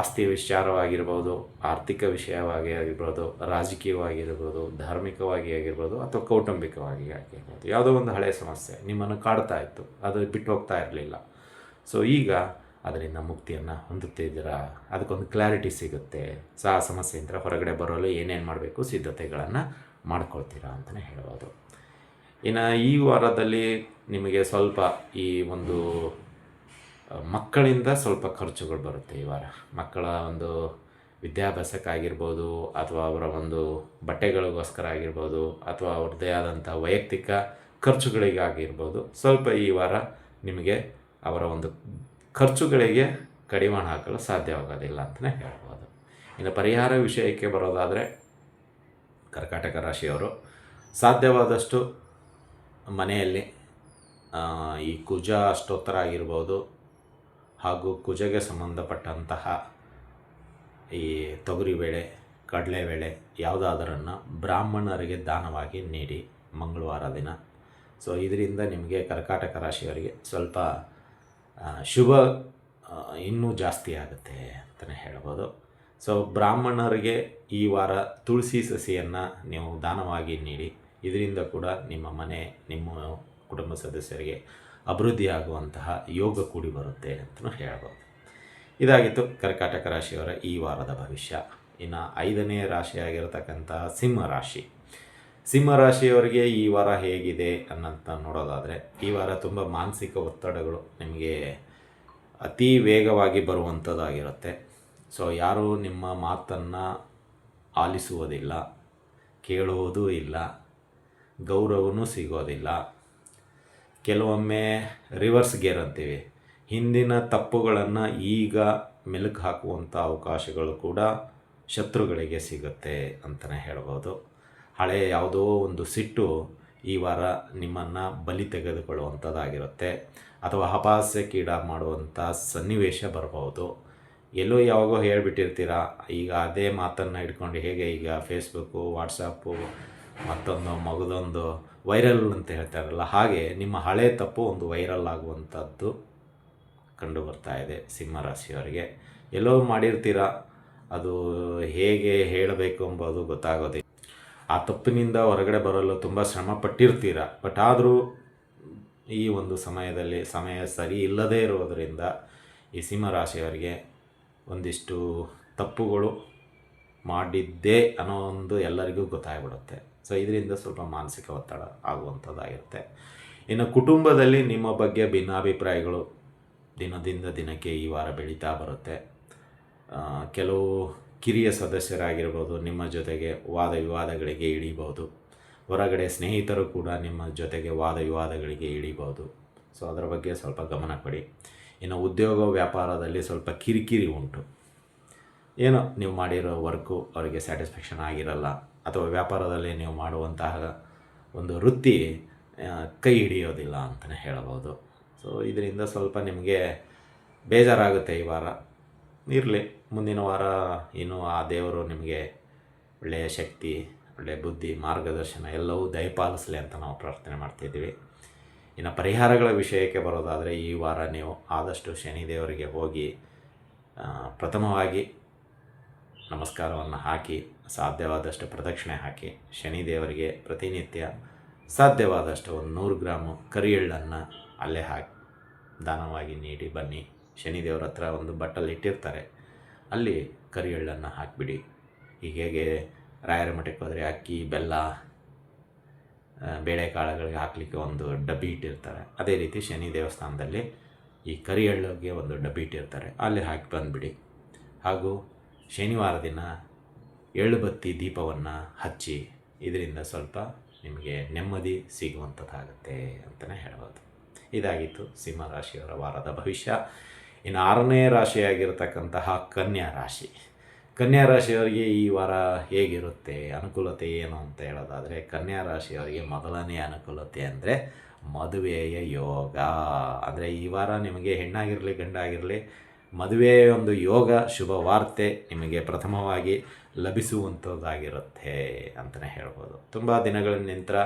ಆಸ್ತಿ ವಿಚಾರವಾಗಿರ್ಬೋದು, ಆರ್ಥಿಕ ವಿಷಯವಾಗಿ ಆಗಿರ್ಬೋದು, ರಾಜಕೀಯವಾಗಿರ್ಬೋದು, ಧಾರ್ಮಿಕವಾಗಿ ಆಗಿರ್ಬೋದು ಅಥವಾ ಕೌಟುಂಬಿಕವಾಗಿ ಆಗಿರ್ಬೋದು. ಯಾವುದೋ ಒಂದು ಹಳೆಯ ಸಮಸ್ಯೆ ನಿಮ್ಮನ್ನು ಕಾಡ್ತಾ ಇತ್ತು, ಅದು ಬಿಟ್ಟು ಹೋಗ್ತಾ ಇರಲಿಲ್ಲ. ಸೊ ಈಗ ಅದರಿಂದ ಮುಕ್ತಿಯನ್ನು ಹೊಂದುತ್ತಿದ್ದೀರಾ, ಅದಕ್ಕೊಂದು ಕ್ಲಾರಿಟಿ ಸಿಗುತ್ತೆ. ಆ ಸಮಸ್ಯೆಯಿಂದ ಹೊರಗಡೆ ಬರಲು ಏನೇನು ಮಾಡಬೇಕು ಸಿದ್ಧತೆಗಳನ್ನು ಮಾಡ್ಕೊಳ್ತೀರಾ ಅಂತಲೇ ಹೇಳ್ಬೋದು. ಇನ್ನು ಈ ವಾರದಲ್ಲಿ ನಿಮಗೆ ಸ್ವಲ್ಪ ಈ ಒಂದು ಮಕ್ಕಳಿಂದ ಸ್ವಲ್ಪ ಖರ್ಚುಗಳು ಬರುತ್ತೆ. ಈ ವಾರ ಮಕ್ಕಳ ಒಂದು ವಿದ್ಯಾಭ್ಯಾಸಕ್ಕಾಗಿರ್ಬೋದು ಅಥವಾ ಅವರ ಒಂದು ಬಟ್ಟೆಗಳಿಗೋಸ್ಕರ ಆಗಿರ್ಬೋದು ಅಥವಾ ಅವ್ರದ್ದೇ ಆದಂಥ ವೈಯಕ್ತಿಕ ಖರ್ಚುಗಳಿಗಾಗಿರ್ಬೋದು, ಸ್ವಲ್ಪ ಈ ವಾರ ನಿಮಗೆ ಅವರ ಒಂದು ಖರ್ಚುಗಳಿಗೆ ಕಡಿವಾಣ ಹಾಕಲು ಸಾಧ್ಯವಾಗೋದಿಲ್ಲ ಅಂತಲೇ ಹೇಳ್ಬೋದು. ಇನ್ನು ಪರಿಹಾರ ವಿಷಯಕ್ಕೆ ಬರೋದಾದರೆ, ಕರ್ಕಾಟಕ ರಾಶಿಯವರು ಸಾಧ್ಯವಾದಷ್ಟು ಮನೆಯಲ್ಲಿ ಈ ಕುಜ ಅಷ್ಟೋತ್ತರ ಆಗಿರ್ಬೋದು ಹಾಗೂ ಕುಜಗೆ ಸಂಬಂಧಪಟ್ಟಂತಹ ಈ ತೊಗರಿಬೇಳೆ, ಕಡಲೆಬೇಳೆ ಯಾವುದಾದರನ್ನು ಬ್ರಾಹ್ಮಣರಿಗೆ ದಾನವಾಗಿ ನೀಡಿ ಮಂಗಳವಾರ ದಿನ. ಸೊ ಇದರಿಂದ ನಿಮಗೆ ಕರ್ಕಾಟಕ ರಾಶಿಯವರಿಗೆ ಸ್ವಲ್ಪ ಶುಭ ಇನ್ನೂ ಜಾಸ್ತಿ ಆಗುತ್ತೆ ಅಂತಲೇ ಹೇಳ್ಬೋದು. ಸೊ ಬ್ರಾಹ್ಮಣರಿಗೆ ಈ ವಾರ ತುಳಸಿ ಸಸಿಯನ್ನು ನೀವು ದಾನವಾಗಿ ನೀಡಿ, ಇದರಿಂದ ಕೂಡ ನಿಮ್ಮ ಮನೆ, ನಿಮ್ಮ ಕುಟುಂಬ ಸದಸ್ಯರಿಗೆ ಅಭಿವೃದ್ಧಿಯಾಗುವಂತಹ ಯೋಗ ಕೂಡಿ ಬರುತ್ತೆ ಅಂತಲೂ ಹೇಳ್ಬೋದು. ಇದಾಗಿತ್ತು ಕರ್ಕಾಟಕ ರಾಶಿಯವರ ಈ ವಾರದ ಭವಿಷ್ಯ. ಇನ್ನು 5ನೇ ರಾಶಿಯಾಗಿರತಕ್ಕಂತಹ ಸಿಂಹರಾಶಿಯವರಿಗೆ ಈ ವಾರ ಹೇಗಿದೆ ಅನ್ನೋಂಥ ನೋಡೋದಾದರೆ, ಈ ವಾರ ತುಂಬ ಮಾನಸಿಕ ಒತ್ತಡಗಳು ನಿಮಗೆ ಅತಿ ವೇಗವಾಗಿ ಬರುವಂಥದ್ದಾಗಿರುತ್ತೆ. ಸೊ ಯಾರೂ ನಿಮ್ಮ ಮಾತನ್ನು ಆಲಿಸುವುದಿಲ್ಲ, ಕೇಳುವುದೂ ಇಲ್ಲ, ಗೌರವನೂ ಸಿಗೋದಿಲ್ಲ. ಕೆಲವೊಮ್ಮೆ ರಿವರ್ಸ್ ಗೇರ್ ಅಂತೀವಿ, ಹಿಂದಿನ ತಪ್ಪುಗಳನ್ನು ಈಗ ಮೆಲುಕು ಹಾಕುವಂಥ ಅವಕಾಶಗಳು ಕೂಡ ಶತ್ರುಗಳಿಗೆ ಸಿಗುತ್ತೆ ಅಂತಲೇ ಹೇಳ್ಬೋದು. ಹಳೆಯ ಯಾವುದೋ ಒಂದು ಸಿಟ್ಟು ಈ ವಾರ ನಿಮ್ಮನ್ನು ಬಲಿ ತೆಗೆದುಕೊಳ್ಳುವಂಥದ್ದಾಗಿರುತ್ತೆ, ಅಥವಾ ಅಪಹಾಸ್ಯಕ್ಕೀಡಾಗಿ ಮಾಡುವಂಥ ಸನ್ನಿವೇಶ ಬರ್ಬೋದು. ಎಲ್ಲೋ ಯಾವಾಗೋ ಹೇಳಿಬಿಟ್ಟಿರ್ತೀರ, ಈಗ ಅದೇ ಮಾತನ್ನು ಇಟ್ಕೊಂಡು ಹೇಗೆ ಈಗ ಫೇಸ್ಬುಕ್ಕು, ವಾಟ್ಸಪ್ಪು, ಮತ್ತೊಂದು ಮಗದೊಂದು ವೈರಲ್ ಅಂತ ಹೇಳ್ತಾರಲ್ಲ, ಹಾಗೆ ನಿಮ್ಮ ಹಳೆ ತಪ್ಪು ಒಂದು ವೈರಲ್ ಆಗುವಂಥದ್ದು ಕಂಡು ಬರ್ತಾ ಇದೆ ಸಿಂಹರಾಶಿಯವರಿಗೆ. ಎಲ್ಲೋ ಮಾಡಿರ್ತೀರ, ಅದು ಹೇಗೆ ಹೇಳಬೇಕು ಎಂಬುದು ಗೊತ್ತಾಗೋದಿಲ್ಲ. ಆ ತಪ್ಪಿನಿಂದ ಹೊರಗಡೆ ಬರಲು ತುಂಬ ಶ್ರಮ ಪಟ್ಟಿರ್ತೀರ, ಬಟ್ ಆದರೂ ಈ ಒಂದು ಸಮಯದಲ್ಲಿ ಸಮಯ ಸರಿ ಇಲ್ಲದೇ ಇರೋದರಿಂದ ಈ ಸಿಂಹರಾಶಿಯವರಿಗೆ ಒಂದಿಷ್ಟು ತಪ್ಪುಗಳು ಮಾಡಿದ್ದೇ ಅನ್ನೋ ಒಂದು ಎಲ್ಲರಿಗೂ ಗೊತ್ತಾಗ್ಬಿಡುತ್ತೆ. ಸೊ ಇದರಿಂದ ಸ್ವಲ್ಪ ಮಾನಸಿಕ ಒತ್ತಡ ಆಗುವಂಥದ್ದಾಗಿರುತ್ತೆ. ಇನ್ನು ಕುಟುಂಬದಲ್ಲಿ ನಿಮ್ಮ ಬಗ್ಗೆ ಭಿನ್ನಾಭಿಪ್ರಾಯಗಳು ದಿನದಿಂದ ದಿನಕ್ಕೆ ಈ ವಾರ ಬೆಳೀತಾ ಬರುತ್ತೆ. ಕೆಲವು ಕಿರಿಯ ಸದಸ್ಯರಾಗಿರ್ಬೋದು ನಿಮ್ಮ ಜೊತೆಗೆ ವಾದ ವಿವಾದಗಳಿಗೆ ಇಳಿಬೋದು. ಹೊರಗಡೆ ಸ್ನೇಹಿತರು ಕೂಡ ನಿಮ್ಮ ಜೊತೆಗೆ ವಾದ ವಿವಾದಗಳಿಗೆ ಇಳಿಬೋದು. ಸೊ ಅದರ ಬಗ್ಗೆ ಸ್ವಲ್ಪ ಗಮನ ಕೊಡಿ. ಇನ್ನು ಉದ್ಯೋಗ ವ್ಯಾಪಾರದಲ್ಲಿ ಸ್ವಲ್ಪ ಕಿರಿಕಿರಿ ಉಂಟು. ಏನೋ ನೀವು ಮಾಡಿರೋ ವರ್ಕು ಅವರಿಗೆ ಸ್ಯಾಟಿಸ್ಫ್ಯಾಕ್ಷನ್ ಆಗಿರಲ್ಲ, ಅಥವಾ ವ್ಯಾಪಾರದಲ್ಲಿ ನೀವು ಮಾಡುವಂತಹ ಒಂದು ವೃತ್ತಿ ಕೈ ಹಿಡಿಯೋದಿಲ್ಲ ಅಂತಲೇ ಹೇಳಬಹುದು. ಸೊ ಇದರಿಂದ ಸ್ವಲ್ಪ ನಿಮಗೆ ಬೇಜಾರಾಗುತ್ತೆ ಈ ವಾರ. ಇರಲಿ, ಮುಂದಿನ ವಾರ ಇನ್ನೂ ಆ ದೇವರು ನಿಮಗೆ ಒಳ್ಳೆಯ ಶಕ್ತಿ, ಒಳ್ಳೆಯ ಬುದ್ಧಿ, ಮಾರ್ಗದರ್ಶನ ಎಲ್ಲವೂ ದಯಪಾಲಿಸಲಿ ಅಂತ ನಾವು ಪ್ರಾರ್ಥನೆ ಮಾಡ್ತಿದ್ದೀವಿ. ಇನ್ನು ಪರಿಹಾರಗಳ ವಿಷಯಕ್ಕೆ ಬರೋದಾದರೆ, ಈ ವಾರ ನೀವು ಆದಷ್ಟು ಶನಿದೇವರಿಗೆ ಹೋಗಿ ಪ್ರಥಮವಾಗಿ ನಮಸ್ಕಾರವನ್ನು ಹಾಕಿ, ಸಾಧ್ಯವಾದಷ್ಟು ಪ್ರದಕ್ಷಿಣೆ ಹಾಕಿ, ಶನಿದೇವರಿಗೆ ಪ್ರತಿನಿತ್ಯ ಸಾಧ್ಯವಾದಷ್ಟು ಒಂದು 100 ಗ್ರಾಮು ಕರಿ ಎಳ್ಳನ್ನು ಅಲ್ಲೇ ಹಾಕಿ ದಾನವಾಗಿ ನೀಡಿ ಬನ್ನಿ. ಶನಿದೇವರ ಹತ್ರ ಒಂದು ಬಟ್ಟಲು ಇಟ್ಟಿರ್ತಾರೆ, ಅಲ್ಲಿ ಕರಿ ಎಳ್ಳನ್ನು ಹಾಕಿಬಿಡಿ. ಈಗ ಹೇಗೆ ರಾಯರ ಮಠಕ್ಕೆ ಹೋದರೆ ಅಕ್ಕಿ, ಬೆಲ್ಲ, ಬೇಳೆಕಾಳುಗಳಿಗೆ ಹಾಕಲಿಕ್ಕೆ ಒಂದು ಡಬ್ಬಿ ಇಟ್ಟಿರ್ತಾರೆ, ಅದೇ ರೀತಿ ಶನಿ ದೇವಸ್ಥಾನದಲ್ಲಿ ಈ ಕರಿ ಎಳ್ಳಿಗೆ ಒಂದು ಡಬ್ಬಿ ಇಟ್ಟಿರ್ತಾರೆ, ಅಲ್ಲಿ ಹಾಕಿ ಬಂದುಬಿಡಿ. ಹಾಗೂ ಶನಿವಾರ ದಿನ ಎಳ್ಳು ಬತ್ತಿ ದೀಪವನ್ನು ಹಚ್ಚಿ, ಇದರಿಂದ ಸ್ವಲ್ಪ ನಿಮಗೆ ನೆಮ್ಮದಿ ಸಿಗುವಂಥದ್ದಾಗುತ್ತೆ ಅಂತಲೇ ಹೇಳ್ಬೋದು. ಇದಾಗಿತ್ತು ಸಿಂಹರಾಶಿಯವರ ವಾರದ ಭವಿಷ್ಯ. ಇನ್ನು 6ನೇ ರಾಶಿಯಾಗಿರ್ತಕ್ಕಂತಹ ಕನ್ಯಾ ರಾಶಿ. ಕನ್ಯಾ ರಾಶಿಯವರಿಗೆ ಈ ವಾರ ಹೇಗಿರುತ್ತೆ, ಅನುಕೂಲತೆ ಏನು ಅಂತ ಹೇಳೋದಾದರೆ, ಕನ್ಯಾ ರಾಶಿಯವರಿಗೆ ಮೊದಲನೇ ಅನುಕೂಲತೆ ಅಂದರೆ ಮದುವೆಯ ಯೋಗ. ಅಂದರೆ ಈ ವಾರ ನಿಮಗೆ ಹೆಣ್ಣಾಗಿರಲಿ ಗಂಡಾಗಿರಲಿ ಮದುವೆಯ ಒಂದು ಯೋಗ, ಶುಭ ವಾರ್ತೆ ನಿಮಗೆ ಪ್ರಥಮವಾಗಿ ಲಭಿಸುವಂಥದ್ದಾಗಿರುತ್ತೆ ಅಂತಲೇ ಹೇಳ್ಬೋದು. ತುಂಬ ದಿನಗಳ ನಂತರ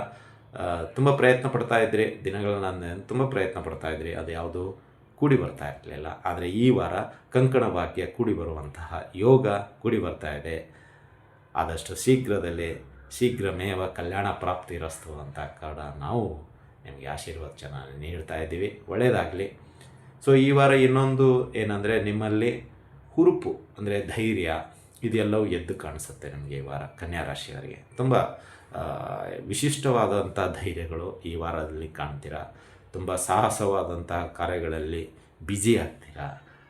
ತುಂಬ ಪ್ರಯತ್ನ ಪಡ್ತಾಯಿದ್ರಿ, ತುಂಬ ಪ್ರಯತ್ನ ಪಡ್ತಾಯಿದ್ರಿ, ಅದು ಯಾವುದು ಕೂಡಿ ಬರ್ತಾ ಇರಲಿಲ್ಲ. ಆದರೆ ಈ ವಾರ ಕಂಕಣ ಭಾಗ್ಯ ಕೂಡಿ ಬರುವಂತಹ ಯೋಗ ಕೂಡಿ ಬರ್ತಾ ಇದೆ. ಆದಷ್ಟು ಶೀಘ್ರಮೇವ ಕಲ್ಯಾಣ ಪ್ರಾಪ್ತಿರಸ್ತು ಅಂತ ಕೂಡ ನಾವು ನಿಮಗೆ ಆಶೀರ್ವಚನ ನೀಡ್ತಾ ಇದ್ದೀವಿ. ಒಳ್ಳೆಯದಾಗಲಿ. ಸೊ ಈ ವಾರ ಇನ್ನೊಂದು ಏನಂದರೆ, ನಿಮ್ಮಲ್ಲಿ ಹುರುಪು ಅಂದರೆ ಧೈರ್ಯ ಇದೆಲ್ಲವೂ ಎದ್ದು ಕಾಣಿಸುತ್ತೆ ನಿಮಗೆ ಈ ವಾರ. ಕನ್ಯಾ ರಾಶಿಯವರಿಗೆ ತುಂಬ ವಿಶಿಷ್ಟವಾದಂಥ ಧೈರ್ಯಗಳು ಈ ವಾರದಲ್ಲಿ ಕಾಣ್ತೀರಾ. ತುಂಬ ಸಾಹಸವಾದಂತಹ ಕಾರ್ಯಗಳಲ್ಲಿ ಬ್ಯುಸಿ ಆಗ್ತೀರಾ.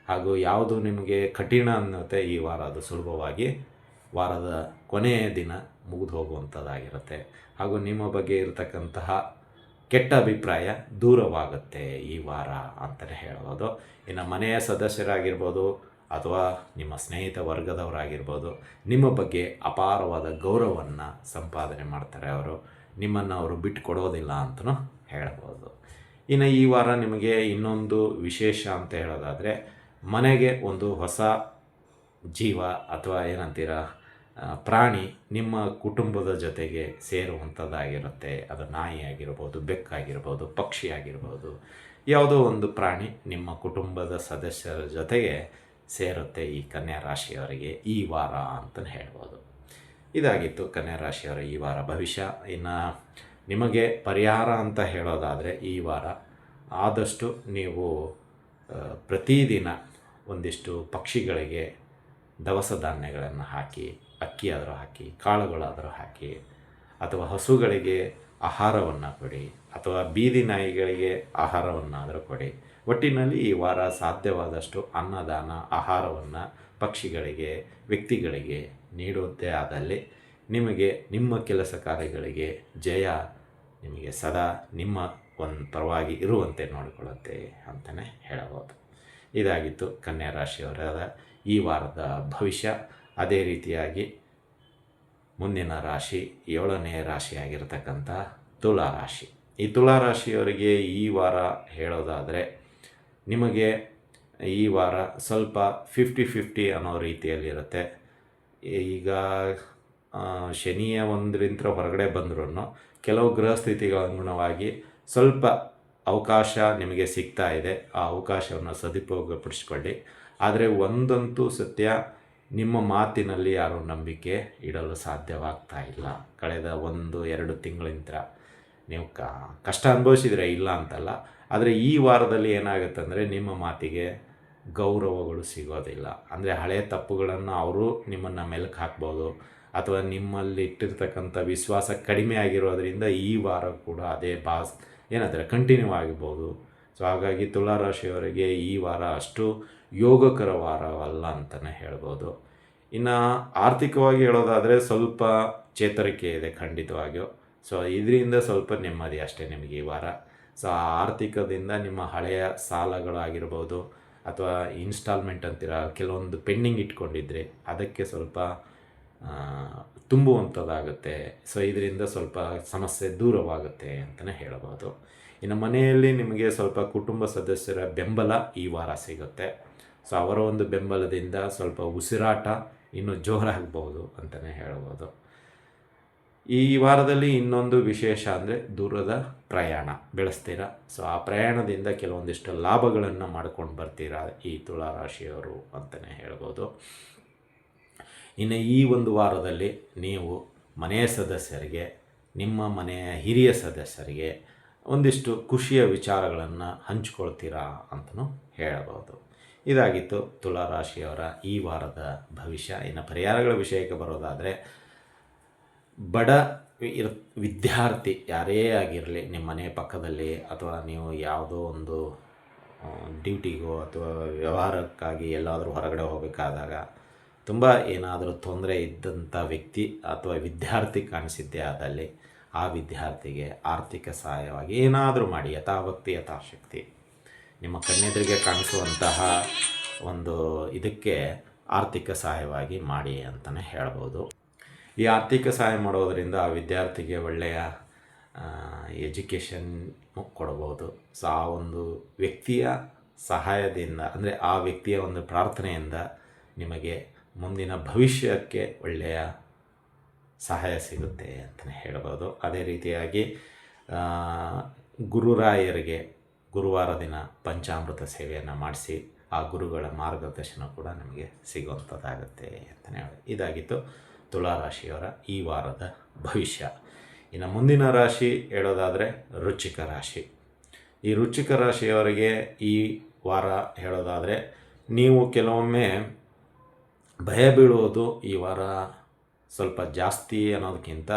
ಹಾಗೂ ಯಾವುದು ನಿಮಗೆ ಕಠಿಣ ಅನ್ನುತ್ತೆ ಈ ವಾರ ಅದು ಸುಲಭವಾಗಿ ವಾರದ ಕೊನೆಯ ದಿನ ಮುಗಿದು ಹೋಗುವಂಥದ್ದಾಗಿರುತ್ತೆ. ಹಾಗೂ ನಿಮ್ಮ ಬಗ್ಗೆ ಇರತಕ್ಕಂತಹ ಕೆಟ್ಟ ಅಭಿಪ್ರಾಯ ದೂರವಾಗುತ್ತೆ ಈ ವಾರ ಅಂತಲೇ ಹೇಳ್ಬೋದು. ಇನ್ನು ಮನೆಯ ಸದಸ್ಯರಾಗಿರ್ಬೋದು ಅಥವಾ ನಿಮ್ಮ ಸ್ನೇಹಿತ ವರ್ಗದವರಾಗಿರ್ಬೋದು, ನಿಮ್ಮ ಬಗ್ಗೆ ಅಪಾರವಾದ ಗೌರವವನ್ನು ಸಂಪಾದನೆ ಮಾಡ್ತಾರೆ. ನಿಮ್ಮನ್ನು ಅವರು ಬಿಟ್ಟು ಕೊಡೋದಿಲ್ಲ ಅಂತಲೂ ಹೇಳ್ಬೋದು. ಇನ್ನು ಈ ವಾರ ನಿಮಗೆ ಇನ್ನೊಂದು ವಿಶೇಷ ಅಂತ ಹೇಳೋದಾದರೆ, ಮನೆಗೆ ಒಂದು ಹೊಸ ಜೀವ ಅಥವಾ ಏನಂತೀರ ಪ್ರಾಣಿ ನಿಮ್ಮ ಕುಟುಂಬದ ಜೊತೆಗೆ ಸೇರುವಂಥದ್ದಾಗಿರುತ್ತೆ. ಅದು ನಾಯಿ ಆಗಿರ್ಬೋದು, ಬೆಕ್ಕಾಗಿರ್ಬೋದು, ಪಕ್ಷಿ ಆಗಿರ್ಬೋದು, ಯಾವುದೋ ಒಂದು ಪ್ರಾಣಿ ನಿಮ್ಮ ಕುಟುಂಬದ ಸದಸ್ಯರ ಜೊತೆಗೆ ಸೇರುತ್ತೆ ಈ ಕನ್ಯಾ ರಾಶಿಯವರಿಗೆ ಈ ವಾರ ಅಂತಲೇ ಹೇಳ್ಬೋದು. ಇದಾಗಿತ್ತು ಕನ್ಯಾ ರಾಶಿಯವರ ಈ ವಾರ ಭವಿಷ್ಯ. ಇನ್ನು ನಿಮಗೆ ಪರಿಹಾರ ಅಂತ ಹೇಳೋದಾದರೆ, ಈ ವಾರ ಆದಷ್ಟು ನೀವು ಪ್ರತಿದಿನ ಒಂದಿಷ್ಟು ಪಕ್ಷಿಗಳಿಗೆ ದವಸ ಧಾನ್ಯಗಳನ್ನು ಹಾಕಿ, ಅಕ್ಕಿಯಾದರೂ ಹಾಕಿ, ಕಾಳುಗಳಾದರೂ ಹಾಕಿ, ಅಥವಾ ಹಸುಗಳಿಗೆ ಆಹಾರವನ್ನು ಕೊಡಿ, ಅಥವಾ ಬೀದಿ ನಾಯಿಗಳಿಗೆ ಆಹಾರವನ್ನಾದರೂ ಕೊಡಿ. ಒಟ್ಟಿನಲ್ಲಿ ಈ ವಾರ ಸಾಧ್ಯವಾದಷ್ಟು ಅನ್ನದಾನ, ಆಹಾರವನ್ನು ಪಕ್ಷಿಗಳಿಗೆ, ವ್ಯಕ್ತಿಗಳಿಗೆ ನೀಡುವುದೇ ಆದಲ್ಲಿ ನಿಮಗೆ ನಿಮ್ಮ ಕೆಲಸ ಕಾರ್ಯಗಳಿಗೆ ಜಯ ನಿಮಗೆ ಸದಾ ನಿಮ್ಮ ಒಂದು ಪರವಾಗಿ ಇರುವಂತೆ ನೋಡಿಕೊಳ್ಳುತ್ತೆ ಅಂತಲೇ ಹೇಳಬಹುದು. ಇದಾಗಿತ್ತು ಕನ್ಯಾ ರಾಶಿಯವರ ಈ ವಾರದ ಭವಿಷ್ಯ. ಅದೇ ರೀತಿಯಾಗಿ ಮುಂದಿನ ರಾಶಿ 7ನೇ ರಾಶಿಯಾಗಿರ್ತಕ್ಕಂಥ ತುಲಾ ರಾಶಿ. ಈ ತುಲಾ ರಾಶಿಯವರಿಗೆ ಈ ವಾರ ಹೇಳೋದಾದರೆ ನಿಮಗೆ ಈ ವಾರ ಸ್ವಲ್ಪ 50-50 ಅನ್ನೋ ರೀತಿಯಲ್ಲಿರುತ್ತೆ. ಈಗ ಶನಿಯ ಒಂದರಿಂದ ಹೊರಗಡೆ ಬಂದ್ರೂ ಕೆಲವು ಗ್ರಹ ಸ್ಥಿತಿಗಳ ಅನುಗುಣವಾಗಿ ಸ್ವಲ್ಪ ಅವಕಾಶ ನಿಮಗೆ ಸಿಗ್ತಾ ಇದೆ. ಆ ಅವಕಾಶವನ್ನು ಸದುಪಯೋಗಪಡಿಸ್ಕೊಳ್ಳಿ. ಆದರೆ ಒಂದಂತೂ ಸತ್ಯ, ನಿಮ್ಮ ಮಾತಿನಲ್ಲಿ ಯಾರೂ ನಂಬಿಕೆ ಇಡಲು ಸಾಧ್ಯವಾಗ್ತಾ ಇಲ್ಲ. ಕಳೆದ 1-2 ತಿಂಗಳಿಂದ ನೀವು ಕಷ್ಟ ಅನುಭವಿಸಿದರೆ ಇಲ್ಲ ಅಂತಲ್ಲ, ಆದರೆ ಈ ವಾರದಲ್ಲಿ ಏನಾಗುತ್ತೆ ಅಂದರೆ ನಿಮ್ಮ ಮಾತಿಗೆ ಗೌರವಗಳು ಸಿಗೋದಿಲ್ಲ. ಅಂದರೆ ಹಳೆಯ ತಪ್ಪುಗಳನ್ನು ಅವರು ನಿಮ್ಮನ್ನು ಮೆಲುಕು ಹಾಕ್ಬೋದು, ಅಥವಾ ನಿಮ್ಮಲ್ಲಿ ಇಟ್ಟಿರ್ತಕ್ಕಂಥ ವಿಶ್ವಾಸ ಕಡಿಮೆ ಆಗಿರೋದ್ರಿಂದ ಈ ವಾರ ಕೂಡ ಅದೇ ಏನಂದರೆ ಕಂಟಿನ್ಯೂ ಆಗಿರ್ಬೋದು. ಸೊ ಹಾಗಾಗಿ ತುಲಾರಾಶಿಯವರಿಗೆ ಈ ವಾರ ಅಷ್ಟು ಯೋಗಕರ ವಾರವಲ್ಲ ಅಂತಲೇ ಹೇಳ್ಬೋದು. ಇನ್ನು ಆರ್ಥಿಕವಾಗಿ ಹೇಳೋದಾದರೆ ಸ್ವಲ್ಪ ಚೇತರಿಕೆ ಇದೆ ಖಂಡಿತವಾಗಿಯೂ. ಸೊ ಇದರಿಂದ ಸ್ವಲ್ಪ ನೆಮ್ಮದಿ ಅಷ್ಟೇ ನಿಮಗೆ ಈ ವಾರ. ಸೊ ಆ ಆರ್ಥಿಕದಿಂದ ನಿಮ್ಮ ಹಳೆಯ ಸಾಲಗಳಾಗಿರ್ಬೋದು ಅಥವಾ ಇನ್ಸ್ಟಾಲ್ಮೆಂಟ್ ಅಂತೀರ, ಕೆಲವೊಂದು ಪೆಂಡಿಂಗ್ ಇಟ್ಕೊಂಡಿದ್ರೆ ಅದಕ್ಕೆ ಸ್ವಲ್ಪ ತುಂಬುವಂಥದ್ದಾಗುತ್ತೆ. ಸೊ ಇದರಿಂದ ಸ್ವಲ್ಪ ಸಮಸ್ಯೆ ದೂರವಾಗುತ್ತೆ ಅಂತಲೇ ಹೇಳಬಹುದು. ಇನ್ನು ಮನೆಯಲ್ಲಿ ನಿಮಗೆ ಸ್ವಲ್ಪ ಕುಟುಂಬ ಸದಸ್ಯರ ಬೆಂಬಲ ಈ ವಾರ ಸಿಗುತ್ತೆ. ಸೊ ಅವರ ಒಂದು ಬೆಂಬಲದಿಂದ ಸ್ವಲ್ಪ ಉಸಿರಾಟ ಇನ್ನೂ ಜೋರಾಗ್ಬೋದು ಅಂತಲೇ ಹೇಳ್ಬೋದು. ಈ ವಾರದಲ್ಲಿ ಇನ್ನೊಂದು ವಿಶೇಷ ಅಂದರೆ ದೂರದ ಪ್ರಯಾಣ ಬೆಳೆಸ್ತೀರಾ. ಸೊ ಆ ಪ್ರಯಾಣದಿಂದ ಕೆಲವೊಂದಿಷ್ಟು ಲಾಭಗಳನ್ನು ಮಾಡ್ಕೊಂಡು ಬರ್ತೀರಾ ಈ ತುಲಾರಾಶಿಯವರು ಅಂತಲೇ ಹೇಳ್ಬೋದು. ಇನ್ನು ಈ ಒಂದು ವಾರದಲ್ಲಿ ನೀವು ಮನೆಯ ಸದಸ್ಯರಿಗೆ, ನಿಮ್ಮ ಮನೆಯ ಹಿರಿಯ ಸದಸ್ಯರಿಗೆ ಒಂದಿಷ್ಟು ಖುಷಿಯ ವಿಚಾರಗಳನ್ನು ಹಂಚ್ಕೊಳ್ತೀರಾ ಅಂತಲೂ ಹೇಳಬಹುದು. ಇದಾಗಿತ್ತು ತುಲಾರಾಶಿಯವರ ಈ ವಾರದ ಭವಿಷ್ಯ. ಇನ್ನು ಪರಿಹಾರಗಳ ವಿಷಯಕ್ಕೆ ಬರೋದಾದರೆ, ಬಡ ವಿದ್ಯಾರ್ಥಿ ಯಾರೇ ಆಗಿರಲಿ, ನಿಮ್ಮ ಮನೆ ಪಕ್ಕದಲ್ಲಿ ಅಥವಾ ನೀವು ಯಾವುದೋ ಒಂದು ಡ್ಯೂಟಿಗೋ ಅಥವಾ ವ್ಯವಹಾರಕ್ಕಾಗಿ ಎಲ್ಲಾದರೂ ಹೊರಗಡೆ ಹೋಗಬೇಕಾದಾಗ ತುಂಬ ಏನಾದರೂ ತೊಂದರೆ ಇದ್ದಂಥ ವ್ಯಕ್ತಿ ಅಥವಾ ವಿದ್ಯಾರ್ಥಿ ಕಾಣಿಸಿದ್ದೇ ಆದಲ್ಲಿ ಆ ವಿದ್ಯಾರ್ಥಿಗೆ ಆರ್ಥಿಕ ಸಹಾಯವಾಗಿ ಏನಾದರೂ ಮಾಡಿ, ಯಥಾಭಕ್ತಿ ಯಥಾಶಕ್ತಿ ನಿಮ್ಮ ಕಣ್ಣೆದುರಿಗೆ ಕಾಣಿಸುವಂತಹ ಒಂದು ಇದಕ್ಕೆ ಆರ್ಥಿಕ ಸಹಾಯವಾಗಿ ಮಾಡಿ ಅಂತಲೇ ಹೇಳ್ಬೋದು. ಈ ಆರ್ಥಿಕ ಸಹಾಯ ಮಾಡೋದರಿಂದ ಆ ವಿದ್ಯಾರ್ಥಿಗೆ ಒಳ್ಳೆಯ ಎಜುಕೇಷನ್ ಕೊಡ್ಬೋದು. ಸೊ ಆ ಒಂದು ವ್ಯಕ್ತಿಯ ಸಹಾಯದಿಂದ, ಅಂದರೆ ಆ ವ್ಯಕ್ತಿಯ ಒಂದು ಪ್ರಾರ್ಥನೆಯಿಂದ ನಿಮಗೆ ಮುಂದಿನ ಭವಿಷ್ಯಕ್ಕೆ ಒಳ್ಳೆಯ ಸಹಾಯ ಸಿಗುತ್ತೆ ಅಂತಲೇ ಹೇಳ್ಬೋದು. ಅದೇ ರೀತಿಯಾಗಿ ಗುರುರಾಯರಿಗೆ ಗುರುವಾರ ದಿನ ಪಂಚಾಮೃತ ಸೇವೆಯನ್ನು ಮಾಡಿಸಿ ಆ ಗುರುಗಳ ಮಾರ್ಗದರ್ಶನ ಕೂಡ ನಿಮಗೆ ಸಿಗುವಂಥದ್ದಾಗುತ್ತೆ ಅಂತಲೇ ಹೇಳಿ. ಇದಾಗಿತ್ತು ತುಲಾರಾಶಿಯವರ ಈ ವಾರದ ಭವಿಷ್ಯ. ಇನ್ನು ಮುಂದಿನ ರಾಶಿ ಹೇಳೋದಾದರೆ ವೃಶ್ಚಿಕ ರಾಶಿ. ಈ ವೃಶ್ಚಿಕ ರಾಶಿಯವರಿಗೆ ಈ ವಾರ ಹೇಳೋದಾದರೆ, ನೀವು ಕೆಲವೊಮ್ಮೆ ಭಯ ಬೀಳುವುದು ಈ ವಾರ ಸ್ವಲ್ಪ ಜಾಸ್ತಿ ಅನ್ನೋದಕ್ಕಿಂತ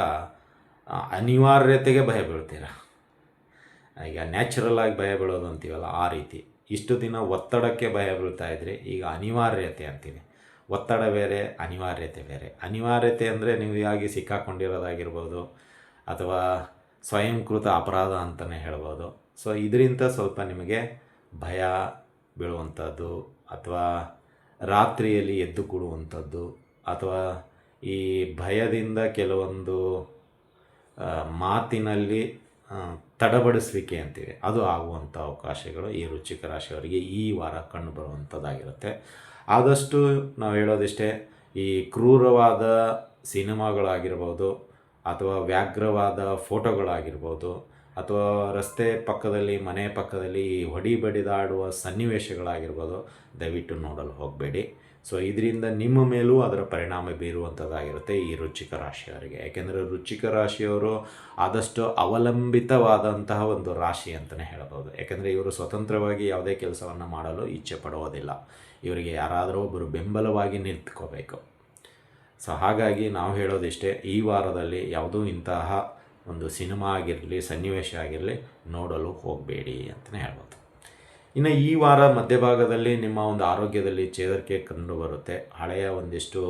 ಅನಿವಾರ್ಯತೆಗೆ ಭಯ ಬೀಳ್ತೀರ. ಈಗ ನ್ಯಾಚುರಲ್ ಆಗಿ ಭಯ ಬೀಳೋದು ಅಂತೀವಲ್ಲ, ಆ ರೀತಿ ಇಷ್ಟು ದಿನ ಒತ್ತಡಕ್ಕೆ ಭಯ ಬೀಳ್ತಾ ಇದ್ರಿ, ಈಗ ಅನಿವಾರ್ಯತೆ ಅಂತೀವಿ. ಒತ್ತಡ ಬೇರೆ, ಅನಿವಾರ್ಯತೆ ಬೇರೆ. ಅನಿವಾರ್ಯತೆ ಅಂದರೆ ನೀವು ಯಾಗಿ ಸಿಕ್ಕಾಕೊಂಡಿರೋದಾಗಿರ್ಬೋದು ಅಥವಾ ಸ್ವಯಂಕೃತ ಅಪರಾಧ ಅಂತಲೇ ಹೇಳ್ಬೋದು. ಸೊ ಇದರಿಂದ ಸ್ವಲ್ಪ ನಿಮಗೆ ಭಯ ಬೀಳುವಂಥದ್ದು ಅಥವಾ ರಾತ್ರಿಯಲ್ಲಿ ಎದ್ದು ಕೂಡುವಂಥದ್ದು ಅಥವಾ ಈ ಭಯದಿಂದ ಕೆಲವೊಂದು ಮಾತಿನಲ್ಲಿ ತಡಬಡಿಸುವಿಕೆ ಅಂತೀವಿ, ಅದು ಆಗುವಂಥ ಅವಕಾಶಗಳು ಈ ವೃಶ್ಚಿಕ ರಾಶಿಯವರಿಗೆ ಈ ವಾರ ಕಂಡುಬರುವಂಥದ್ದಾಗಿರುತ್ತೆ. ಆದಷ್ಟು ನಾವು ಹೇಳೋದಿಷ್ಟೇ, ಈ ಕ್ರೂರವಾದ ಸಿನಿಮಾಗಳಾಗಿರ್ಬೋದು ಅಥವಾ ವ್ಯಾಘ್ರವಾದ ಫೋಟೋಗಳಾಗಿರ್ಬೋದು ಅಥವಾ ರಸ್ತೆ ಪಕ್ಕದಲ್ಲಿ, ಮನೆ ಪಕ್ಕದಲ್ಲಿ ಹೊಡಿಬಡಿದಾಡುವ ಸನ್ನಿವೇಶಗಳಾಗಿರ್ಬೋದು, ದಯವಿಟ್ಟು ನೋಡಲು ಹೋಗಬೇಡಿ. ಸೊ ಇದರಿಂದ ನಿಮ್ಮ ಮೇಲೂ ಅದರ ಪರಿಣಾಮ ಬೀರುವಂಥದ್ದಾಗಿರುತ್ತೆ ಈ ವೃಶ್ಚಿಕ ರಾಶಿಯವರಿಗೆ. ಯಾಕೆಂದರೆ ವೃಶ್ಚಿಕ ರಾಶಿಯವರು ಆದಷ್ಟು ಅವಲಂಬಿತವಾದಂತಹ ಒಂದು ರಾಶಿ ಅಂತಲೇ ಹೇಳ್ಬೋದು. ಯಾಕೆಂದರೆ ಇವರು ಸ್ವತಂತ್ರವಾಗಿ ಯಾವುದೇ ಕೆಲಸವನ್ನು ಮಾಡಲು ಇಚ್ಛೆ ಪಡುವುದಿಲ್ಲ. ಇವರಿಗೆ ಯಾರಾದರೂ ಒಬ್ಬರು ಬೆಂಬಲವಾಗಿ ನಿಂತ್ಕೋಬೇಕು. ಸೊ ಹಾಗಾಗಿ ನಾವು ಹೇಳೋದಿಷ್ಟೇ, ಈ ವಾರದಲ್ಲಿ ಯಾವುದೂ ಇಂತಹ ಒಂದು ಸಿನಿಮಾ ಆಗಿರಲಿ, ಸನ್ನಿವೇಶ ಆಗಿರಲಿ ನೋಡಲು ಹೋಗಬೇಡಿ ಅಂತಲೇ ಹೇಳ್ಬೋದು. ಇನ್ನು ಈ ವಾರ ಮಧ್ಯಭಾಗದಲ್ಲಿ ನಿಮ್ಮ ಒಂದು ಆರೋಗ್ಯದಲ್ಲಿ ಚೇತರಿಕೆ ಕಂಡುಬರುತ್ತೆ. ಹಳೆಯ ಒಂದಿಷ್ಟು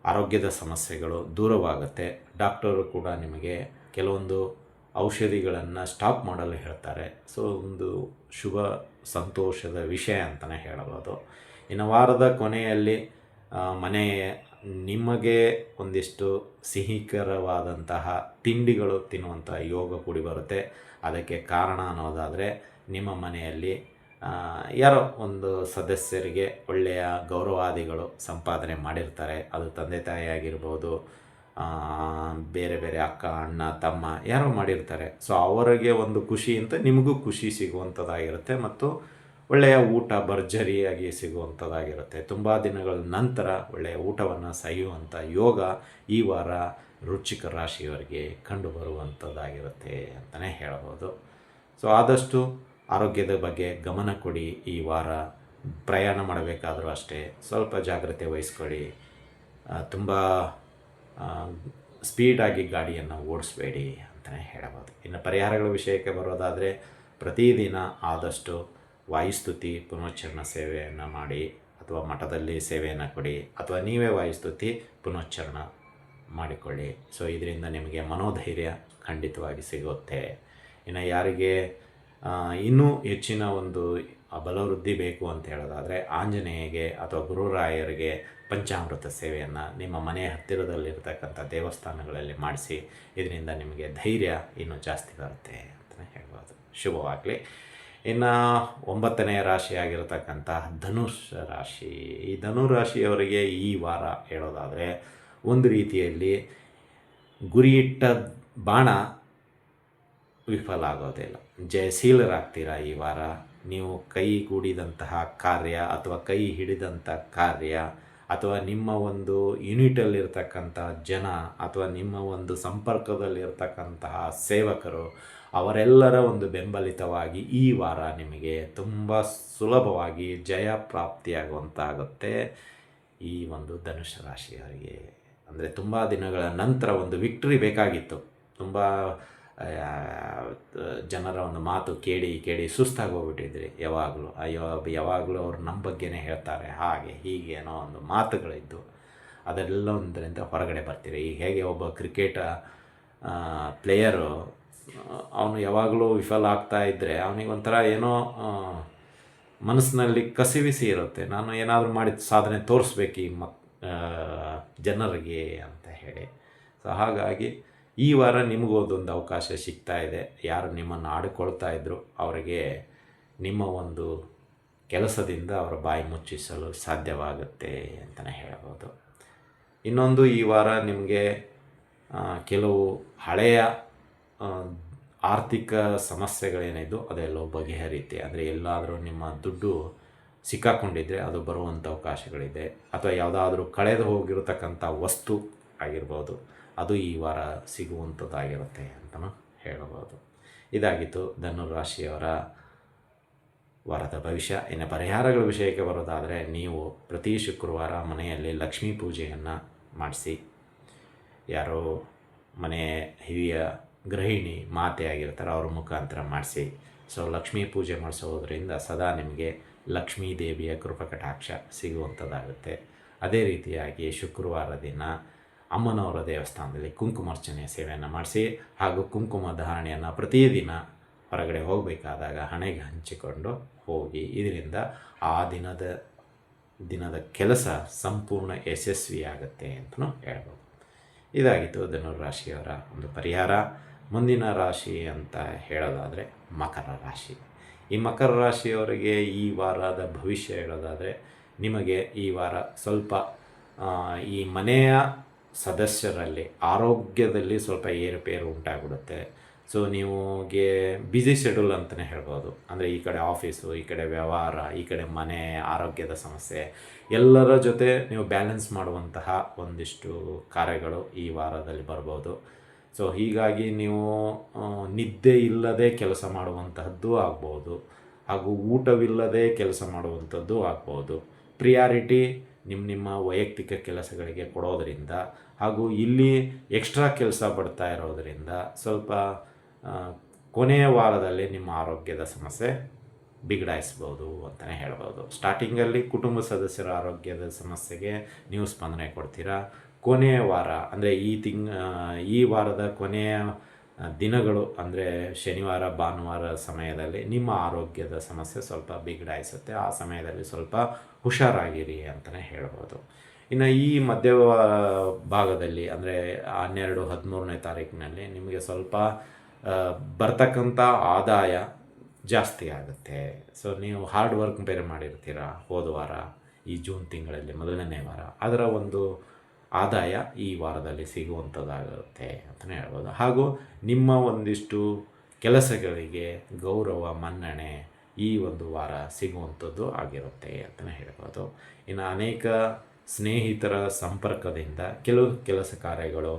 ಆರೋಗ್ಯದ ಸಮಸ್ಯೆಗಳು ದೂರವಾಗುತ್ತೆ. ಡಾಕ್ಟರು ಕೂಡ ನಿಮಗೆ ಕೆಲವೊಂದು ಔಷಧಿಗಳನ್ನು ಸ್ಟಾಪ್ ಮಾಡಲು ಹೇಳ್ತಾರೆ. ಸೊ ಒಂದು ಶುಭ ಸಂತೋಷದ ವಿಷಯ ಅಂತಲೇ ಹೇಳಬಹುದು. ಇನ್ನು ವಾರದ ಕೊನೆಯಲ್ಲಿ ಮನೆ ನಿಮಗೆ ಒಂದಿಷ್ಟು ಸಿಹಿಕರವಾದಂತಹ ತಿಂಡಿಗಳು ತಿನ್ನುವಂಥ ಯೋಗ ಕೂಡಿ ಬರುತ್ತೆ. ಅದಕ್ಕೆ ಕಾರಣ ಅನ್ನೋದಾದರೆ ನಿಮ್ಮ ಮನೆಯಲ್ಲಿ ಯಾರೋ ಒಂದು ಸದಸ್ಯರಿಗೆ ಒಳ್ಳೆಯ ಗೌರವಾದಿಗಳು ಸಂಪಾದನೆ ಮಾಡಿರ್ತಾರೆ. ಅದು ತಂದೆ ತಾಯಿ ಆಗಿರ್ಬೋದು, ಬೇರೆ ಬೇರೆ ಅಕ್ಕ ಅಣ್ಣ ತಮ್ಮ ಯಾರೋ ಮಾಡಿರ್ತಾರೆ. ಸೊ ಅವರಿಗೆ ಒಂದು ಖುಷಿ ಅಂತ ನಿಮಗೂ ಖುಷಿ ಸಿಗುವಂಥದ್ದಾಗಿರುತ್ತೆ ಮತ್ತು ಒಳ್ಳೆಯ ಊಟ ಭರ್ಜರಿಯಾಗಿ ಸಿಗುವಂಥದ್ದಾಗಿರುತ್ತೆ. ತುಂಬ ದಿನಗಳ ನಂತರ ಒಳ್ಳೆಯ ಊಟವನ್ನು ಸವಿಯುವಂಥ ಯೋಗ ಈ ವಾರ ವೃಶ್ಚಿಕ ರಾಶಿಯವರಿಗೆ ಕಂಡುಬರುವಂಥದ್ದಾಗಿರುತ್ತೆ ಅಂತಲೇ ಹೇಳ್ಬೋದು. ಸೊ ಆದಷ್ಟು ಆರೋಗ್ಯದ ಬಗ್ಗೆ ಗಮನ ಕೊಡಿ. ಈ ವಾರ ಪ್ರಯಾಣ ಮಾಡಬೇಕಾದರೂ ಅಷ್ಟೇ ಸ್ವಲ್ಪ ಜಾಗ್ರತೆ ವಹಿಸ್ಕೊಳ್ಳಿ. ತುಂಬ ಸ್ಪೀಡಾಗಿ ಗಾಡಿಯನ್ನು ಓಡಿಸ್ಬೇಡಿ ಅಂತಲೇ ಹೇಳಬಹುದು. ಇನ್ನು ಪರಿಹಾರಗಳ ವಿಷಯಕ್ಕೆ ಬರೋದಾದರೆ ಪ್ರತಿದಿನ ಆದಷ್ಟು ವಾಯುಸ್ತುತಿ ಪುನಶ್ಚರಣ ಸೇವೆಯನ್ನು ಮಾಡಿ, ಅಥವಾ ಮಠದಲ್ಲಿ ಸೇವೆಯನ್ನು ಕೊಡಿ, ಅಥವಾ ನೀವೇ ವಾಯುಸ್ತುತಿ ಪುನಶ್ಚರಣ ಮಾಡಿಕೊಳ್ಳಿ. ಸೊ ಇದರಿಂದ ನಿಮಗೆ ಮನೋಧೈರ್ಯ ಖಂಡಿತವಾಗಿ ಸಿಗುತ್ತೆ. ಇನ್ನು ಯಾರಿಗೆ ಇನ್ನೂ ಹೆಚ್ಚಿನ ಒಂದು ಬಲವೃದ್ಧಿ ಬೇಕು ಅಂತ ಹೇಳೋದಾದರೆ ಆಂಜನೇಯಗೆ ಅಥವಾ ಗುರುರಾಯರಿಗೆ ಪಂಚಾಮೃತ ಸೇವೆಯನ್ನು ನಿಮ್ಮ ಮನೆಯ ಹತ್ತಿರದಲ್ಲಿರ್ತಕ್ಕಂಥ ದೇವಸ್ಥಾನಗಳಲ್ಲಿ ಮಾಡಿಸಿ. ಇದರಿಂದ ನಿಮಗೆ ಧೈರ್ಯ ಇನ್ನೂ ಜಾಸ್ತಿ ಬರುತ್ತೆ ಅಂತಲೇ ಹೇಳ್ಬೋದು. ಶುಭವಾಗಲಿ. ಇನ್ನು 9ನೇ ರಾಶಿಯಾಗಿರತಕ್ಕಂಥ ಧನುಷ್ ರಾಶಿ. ಈ ಧನುರಾಶಿಯವರಿಗೆ ಈ ವಾರ ಹೇಳೋದಾದರೆ ಒಂದು ರೀತಿಯಲ್ಲಿ ಗುರಿಯಿಟ್ಟ ಬಾಣ ವಿಫಲ ಆಗೋದಿಲ್ಲ. ಜಯಶೀಲರಾಗ್ತೀರಾ ಈ ವಾರ. ನೀವು ಕೈಗೂಡಿದಂತಹ ಕಾರ್ಯ ಅಥವಾ ಕೈ ಹಿಡಿದಂಥ ಕಾರ್ಯ ಅಥವಾ ನಿಮ್ಮ ಒಂದು ಯೂನಿಟಲ್ಲಿರ್ತಕ್ಕಂಥ ಜನ ಅಥವಾ ನಿಮ್ಮ ಒಂದು ಸಂಪರ್ಕದಲ್ಲಿರ್ತಕ್ಕಂತಹ ಸೇವಕರು ಅವರೆಲ್ಲರ ಒಂದು ಬೆಂಬಲಿತವಾಗಿ ಈ ವಾರ ನಿಮಗೆ ತುಂಬ ಸುಲಭವಾಗಿ ಜಯ ಪ್ರಾಪ್ತಿಯಾಗುವಂತಾಗುತ್ತೆ ಈ ಒಂದು ಧನುಷ್ ರಾಶಿಯವರಿಗೆ. ಅಂದರೆ ತುಂಬ ದಿನಗಳ ನಂತರ ಒಂದು ವಿಕ್ಟ್ರಿ ಬೇಕಾಗಿತ್ತು. ತುಂಬ ಜನರ ಒಂದು ಮಾತು ಕೇಳಿ ಕೇಳಿ ಸುಸ್ತಾಗಿ ಹೋಗ್ಬಿಟ್ಟಿದ್ರಿ. ಯಾವಾಗಲೂ ಅವ್ರು ನಮ್ಮ ಬಗ್ಗೆನೇ ಹೇಳ್ತಾರೆ, ಹಾಗೆ ಹೀಗೆ ಅನ್ನೋ ಒಂದು ಮಾತುಗಳಿದ್ದು ಅದೆಲ್ಲೊಂದರಿಂದ ಹೊರಗಡೆ ಬರ್ತೀರಿ. ಈಗ ಹೇಗೆ ಒಬ್ಬ ಕ್ರಿಕೆಟ್ ಪ್ಲೇಯರು ಅವನು ಯಾವಾಗಲೂ ವಿಫಲ ಆಗ್ತಾ ಇದ್ದರೆ ಅವನಿಗೊಂಥರ ಏನೋ ಮನಸ್ಸಿನಲ್ಲಿ ಕಸಿವಿಸಿ ಇರುತ್ತೆ, ನಾನು ಏನಾದರೂ ಮಾಡಿ ಸಾಧನೆ ತೋರಿಸ್ಬೇಕು ಈ ಜನರಿಗೆ ಅಂತ ಹೇಳಿ. ಸೊ ಹಾಗಾಗಿ ಈ ವಾರ ನಿಮಗೂ ಅದೊಂದು ಅವಕಾಶ ಸಿಗ್ತಾ ಇದೆ. ಯಾರು ನಿಮ್ಮನ್ನು ಆಡಿಕೊಳ್ತಾ ಇದ್ದರು ಅವರಿಗೆ ನಿಮ್ಮ ಒಂದು ಕೆಲಸದಿಂದ ಅವರ ಬಾಯಿ ಮುಚ್ಚಿಸಲು ಸಾಧ್ಯವಾಗುತ್ತೆ ಅಂತಲೇ ಹೇಳ್ಬೋದು. ಇನ್ನೊಂದು ಈ ವಾರ ನಿಮಗೆ ಕೆಲವು ಹಳೆಯ ಆರ್ಥಿಕ ಸಮಸ್ಯೆಗಳೇನಿದ್ದು ಅದೆಲ್ಲವೂ ಬಗೆಹರಿಯುತ್ತೆ. ಅಂದರೆ ಎಲ್ಲಾದರೂ ನಿಮ್ಮ ದುಡ್ಡು ಸಿಕ್ಕಾಕೊಂಡಿದ್ದರೆ ಅದು ಬರುವಂಥ ಅವಕಾಶಗಳಿದೆ. ಅಥವಾ ಯಾವುದಾದ್ರೂ ಕಳೆದು ಹೋಗಿರತಕ್ಕಂಥ ವಸ್ತು ಆಗಿರ್ಬೋದು, ಅದು ಈ ವಾರ ಸಿಗುವಂಥದ್ದಾಗಿರುತ್ತೆ ಅಂತಲೂ ಹೇಳಬಹುದು. ಇದಾಗಿತ್ತು ಧನುರಾಶಿಯವರ ವಾರದ ಭವಿಷ್ಯ. ಇನ್ನು ಪರಿಹಾರಗಳ ವಿಷಯಕ್ಕೆ ಬರೋದಾದರೆ ನೀವು ಪ್ರತಿ ಶುಕ್ರವಾರ ಮನೆಯಲ್ಲಿ ಲಕ್ಷ್ಮೀ ಪೂಜೆಯನ್ನು ಮಾಡಿಸಿ. ಯಾರೋ ಮನೆ ಹಿರಿಯ ಗೃಹಿಣಿ ಮಾತೆ ಆಗಿರ್ತಾರೆ ಅವ್ರ ಮುಖಾಂತರ ಮಾಡಿಸಿ. ಸೊ ಲಕ್ಷ್ಮೀ ಪೂಜೆ ಮಾಡಿಸೋದ್ರಿಂದ ಸದಾ ನಿಮಗೆ ಲಕ್ಷ್ಮೀ ದೇವಿಯ ಕೃಪಕಟಾಕ್ಷ ಸಿಗುವಂಥದ್ದಾಗುತ್ತೆ. ಅದೇ ರೀತಿಯಾಗಿ ಶುಕ್ರವಾರ ದಿನ ಅಮ್ಮನವರ ದೇವಸ್ಥಾನದಲ್ಲಿ ಕುಂಕುಮಾರ್ಚನೆ ಸೇವೆಯನ್ನು ಮಾಡಿಸಿ. ಹಾಗೂ ಕುಂಕುಮ ಧಾರಣೆಯನ್ನು ಪ್ರತಿದಿನ ಹೊರಗಡೆ ಹೋಗಬೇಕಾದಾಗ ಹಣೆಗೆ ಹಂಚಿಕೊಂಡು ಹೋಗಿ. ಇದರಿಂದ ಆ ದಿನದ ಕೆಲಸ ಸಂಪೂರ್ಣ ಯಶಸ್ವಿಯಾಗುತ್ತೆ ಅಂತಲೂ ಹೇಳ್ಬೋದು. ಇದಾಗಿತ್ತು ಧನುರಾಶಿಯವರ ಒಂದು ಪರಿಹಾರ. ಮುಂದಿನ ರಾಶಿ ಅಂತ ಹೇಳೋದಾದರೆ ಮಕರ ರಾಶಿ. ಈ ಮಕರ ರಾಶಿಯವರಿಗೆ ಈ ವಾರದ ಭವಿಷ್ಯ ಹೇಳೋದಾದರೆ ನಿಮಗೆ ಈ ವಾರ ಸ್ವಲ್ಪ ಈ ಮನೆಯ ಸದಸ್ಯರಲ್ಲಿ ಆರೋಗ್ಯದಲ್ಲಿ ಸ್ವಲ್ಪ ಏರುಪೇರು ಉಂಟಾಗ್ಬಿಡುತ್ತೆ. ಸೊ ನೀವುಗೆ ಬ್ಯುಸಿ ಶೆಡ್ಯೂಲ್ ಅಂತಲೇ ಹೇಳ್ಬೋದು. ಅಂದರೆ ಈ ಕಡೆ ಆಫೀಸು, ಈ ಕಡೆ ವ್ಯವಹಾರ, ಈ ಕಡೆ ಮನೆ, ಆರೋಗ್ಯದ ಸಮಸ್ಯೆ ಎಲ್ಲರ ಜೊತೆ ನೀವು ಬ್ಯಾಲೆನ್ಸ್ ಮಾಡುವಂತಹ ಒಂದಿಷ್ಟು ಕಾರ್ಯಗಳು ಈ ವಾರದಲ್ಲಿ ಬರ್ಬೋದು. ಸೊ ಹೀಗಾಗಿ ನೀವು ನಿದ್ದೆ ಇಲ್ಲದೆ ಕೆಲಸ ಮಾಡುವಂತಹದ್ದು ಆಗ್ಬೋದು, ಹಾಗೂ ಊಟವಿಲ್ಲದೆ ಕೆಲಸ ಮಾಡುವಂಥದ್ದು ಆಗ್ಬೋದು. ಪ್ರಿಯಾರಿಟಿ ನಿಮ್ಮ ವೈಯಕ್ತಿಕ ಕೆಲಸಗಳಿಗೆ ಕೊಡೋದರಿಂದ ಹಾಗೂ ಇಲ್ಲಿ ಎಕ್ಸ್ಟ್ರಾ ಕೆಲಸ ಬರ್ತಾ ಇರೋದರಿಂದ ಸ್ವಲ್ಪ ಕೊನೆಯ ವಾರದಲ್ಲಿ ನಿಮ್ಮ ಆರೋಗ್ಯದ ಸಮಸ್ಯೆ ಬಿಗಡಾಯಿಸ್ಬೋದು ಅಂತಲೇ ಹೇಳ್ಬೋದು. ಸ್ಟಾರ್ಟಿಂಗಲ್ಲಿ ಕುಟುಂಬ ಸದಸ್ಯರ ಆರೋಗ್ಯದ ಸಮಸ್ಯೆಗೆ ನೀವು ಸ್ಪಂದನೆ ಕೊಡ್ತೀರಾ. ಕೊನೆಯ ವಾರ ಅಂದರೆ ಈ ವಾರದ ಕೊನೆಯ ದಿನಗಳು ಅಂದರೆ ಶನಿವಾರ ಭಾನುವಾರ ಸಮಯದಲ್ಲಿ ನಿಮ್ಮ ಆರೋಗ್ಯದ ಸಮಸ್ಯೆ ಸ್ವಲ್ಪ ಬಿಗಡಾಯಿಸುತ್ತೆ. ಆ ಸಮಯದಲ್ಲಿ ಸ್ವಲ್ಪ ಹುಷಾರಾಗಿರಿ ಅಂತಲೇ ಹೇಳ್ಬೋದು. ಇನ್ನು ಈ ಮಧ್ಯ ಭಾಗದಲ್ಲಿ ಅಂದರೆ 12-13ನೇ ತಾರೀಕಿನಲ್ಲಿ ನಿಮಗೆ ಸ್ವಲ್ಪ ಬರ್ತಕ್ಕಂಥ ಆದಾಯ ಜಾಸ್ತಿ ಆಗುತ್ತೆ. ಸೊ ನೀವು ಹಾರ್ಡ್ ವರ್ಕ್ ಬೇರೆ ಮಾಡಿರ್ತೀರ ಹೋದ ವಾರ, ಈ ಜೂನ್ ತಿಂಗಳಲ್ಲಿ ಮೊದಲನೇ ವಾರ, ಅದರ ಒಂದು ಆದಾಯ ಈ ವಾರದಲ್ಲಿ ಸಿಗುವಂಥದ್ದಾಗುತ್ತೆ ಅಂತಲೇ ಹೇಳ್ಬೋದು. ಹಾಗೂ ನಿಮ್ಮ ಒಂದಿಷ್ಟು ಕೆಲಸಗಳಿಗೆ ಗೌರವ ಮನ್ನಣೆ ಈ ಒಂದು ವಾರ ಸಿಗುವಂಥದ್ದು ಆಗಿರುತ್ತೆ ಅಂತಲೇ ಹೇಳ್ಬೋದು. ಇನ್ನು ಅನೇಕ ಸ್ನೇಹಿತರ ಸಂಪರ್ಕದಿಂದ ಕೆಲವು ಕೆಲಸ ಕಾರ್ಯಗಳು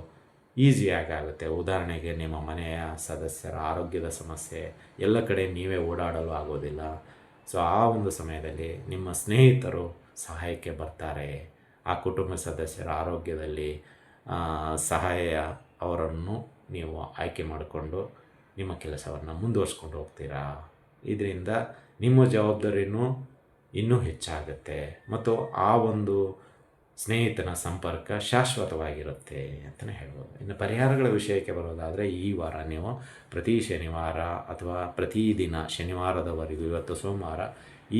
ಈಸಿಯಾಗಿ ಆಗುತ್ತೆ. ಉದಾಹರಣೆಗೆ ನಿಮ್ಮ ಮನೆಯ ಸದಸ್ಯರ ಆರೋಗ್ಯದ ಸಮಸ್ಯೆ, ಎಲ್ಲ ಕಡೆ ನೀವೇ ಓಡಾಡಲು ಆಗೋದಿಲ್ಲ. ಸೊ ಆ ಒಂದು ಸಮಯದಲ್ಲಿ ನಿಮ್ಮ ಸ್ನೇಹಿತರು ಸಹಾಯಕ್ಕೆ ಬರ್ತಾರೆ. ಆ ಕುಟುಂಬ ಸದಸ್ಯರ ಆರೋಗ್ಯದಲ್ಲಿ ಸಹಾಯ ಅವರನ್ನು ನೀವು ಆಯ್ಕೆ ಮಾಡಿಕೊಂಡು ನಿಮ್ಮ ಕೆಲಸವನ್ನು ಮುಂದುವರ್ಸ್ಕೊಂಡು ಹೋಗ್ತೀರಾ. ಇದರಿಂದ ನಿಮ್ಮ ಜವಾಬ್ದಾರಿನೂ ಇನ್ನೂ ಹೆಚ್ಚಾಗುತ್ತೆ ಮತ್ತು ಆ ಒಂದು ಸ್ನೇಹಿತನ ಸಂಪರ್ಕ ಶಾಶ್ವತವಾಗಿರುತ್ತೆ ಅಂತಲೇ ಹೇಳ್ಬೋದು. ಇನ್ನು ಪರಿಹಾರಗಳ ವಿಷಯಕ್ಕೆ ಬರೋದಾದರೆ ಈ ವಾರ ನೀವು ಪ್ರತಿ ಶನಿವಾರ ಅಥವಾ ಪ್ರತಿದಿನ ಶನಿವಾರದವರೆಗೂ, ಇವತ್ತು ಸೋಮವಾರ,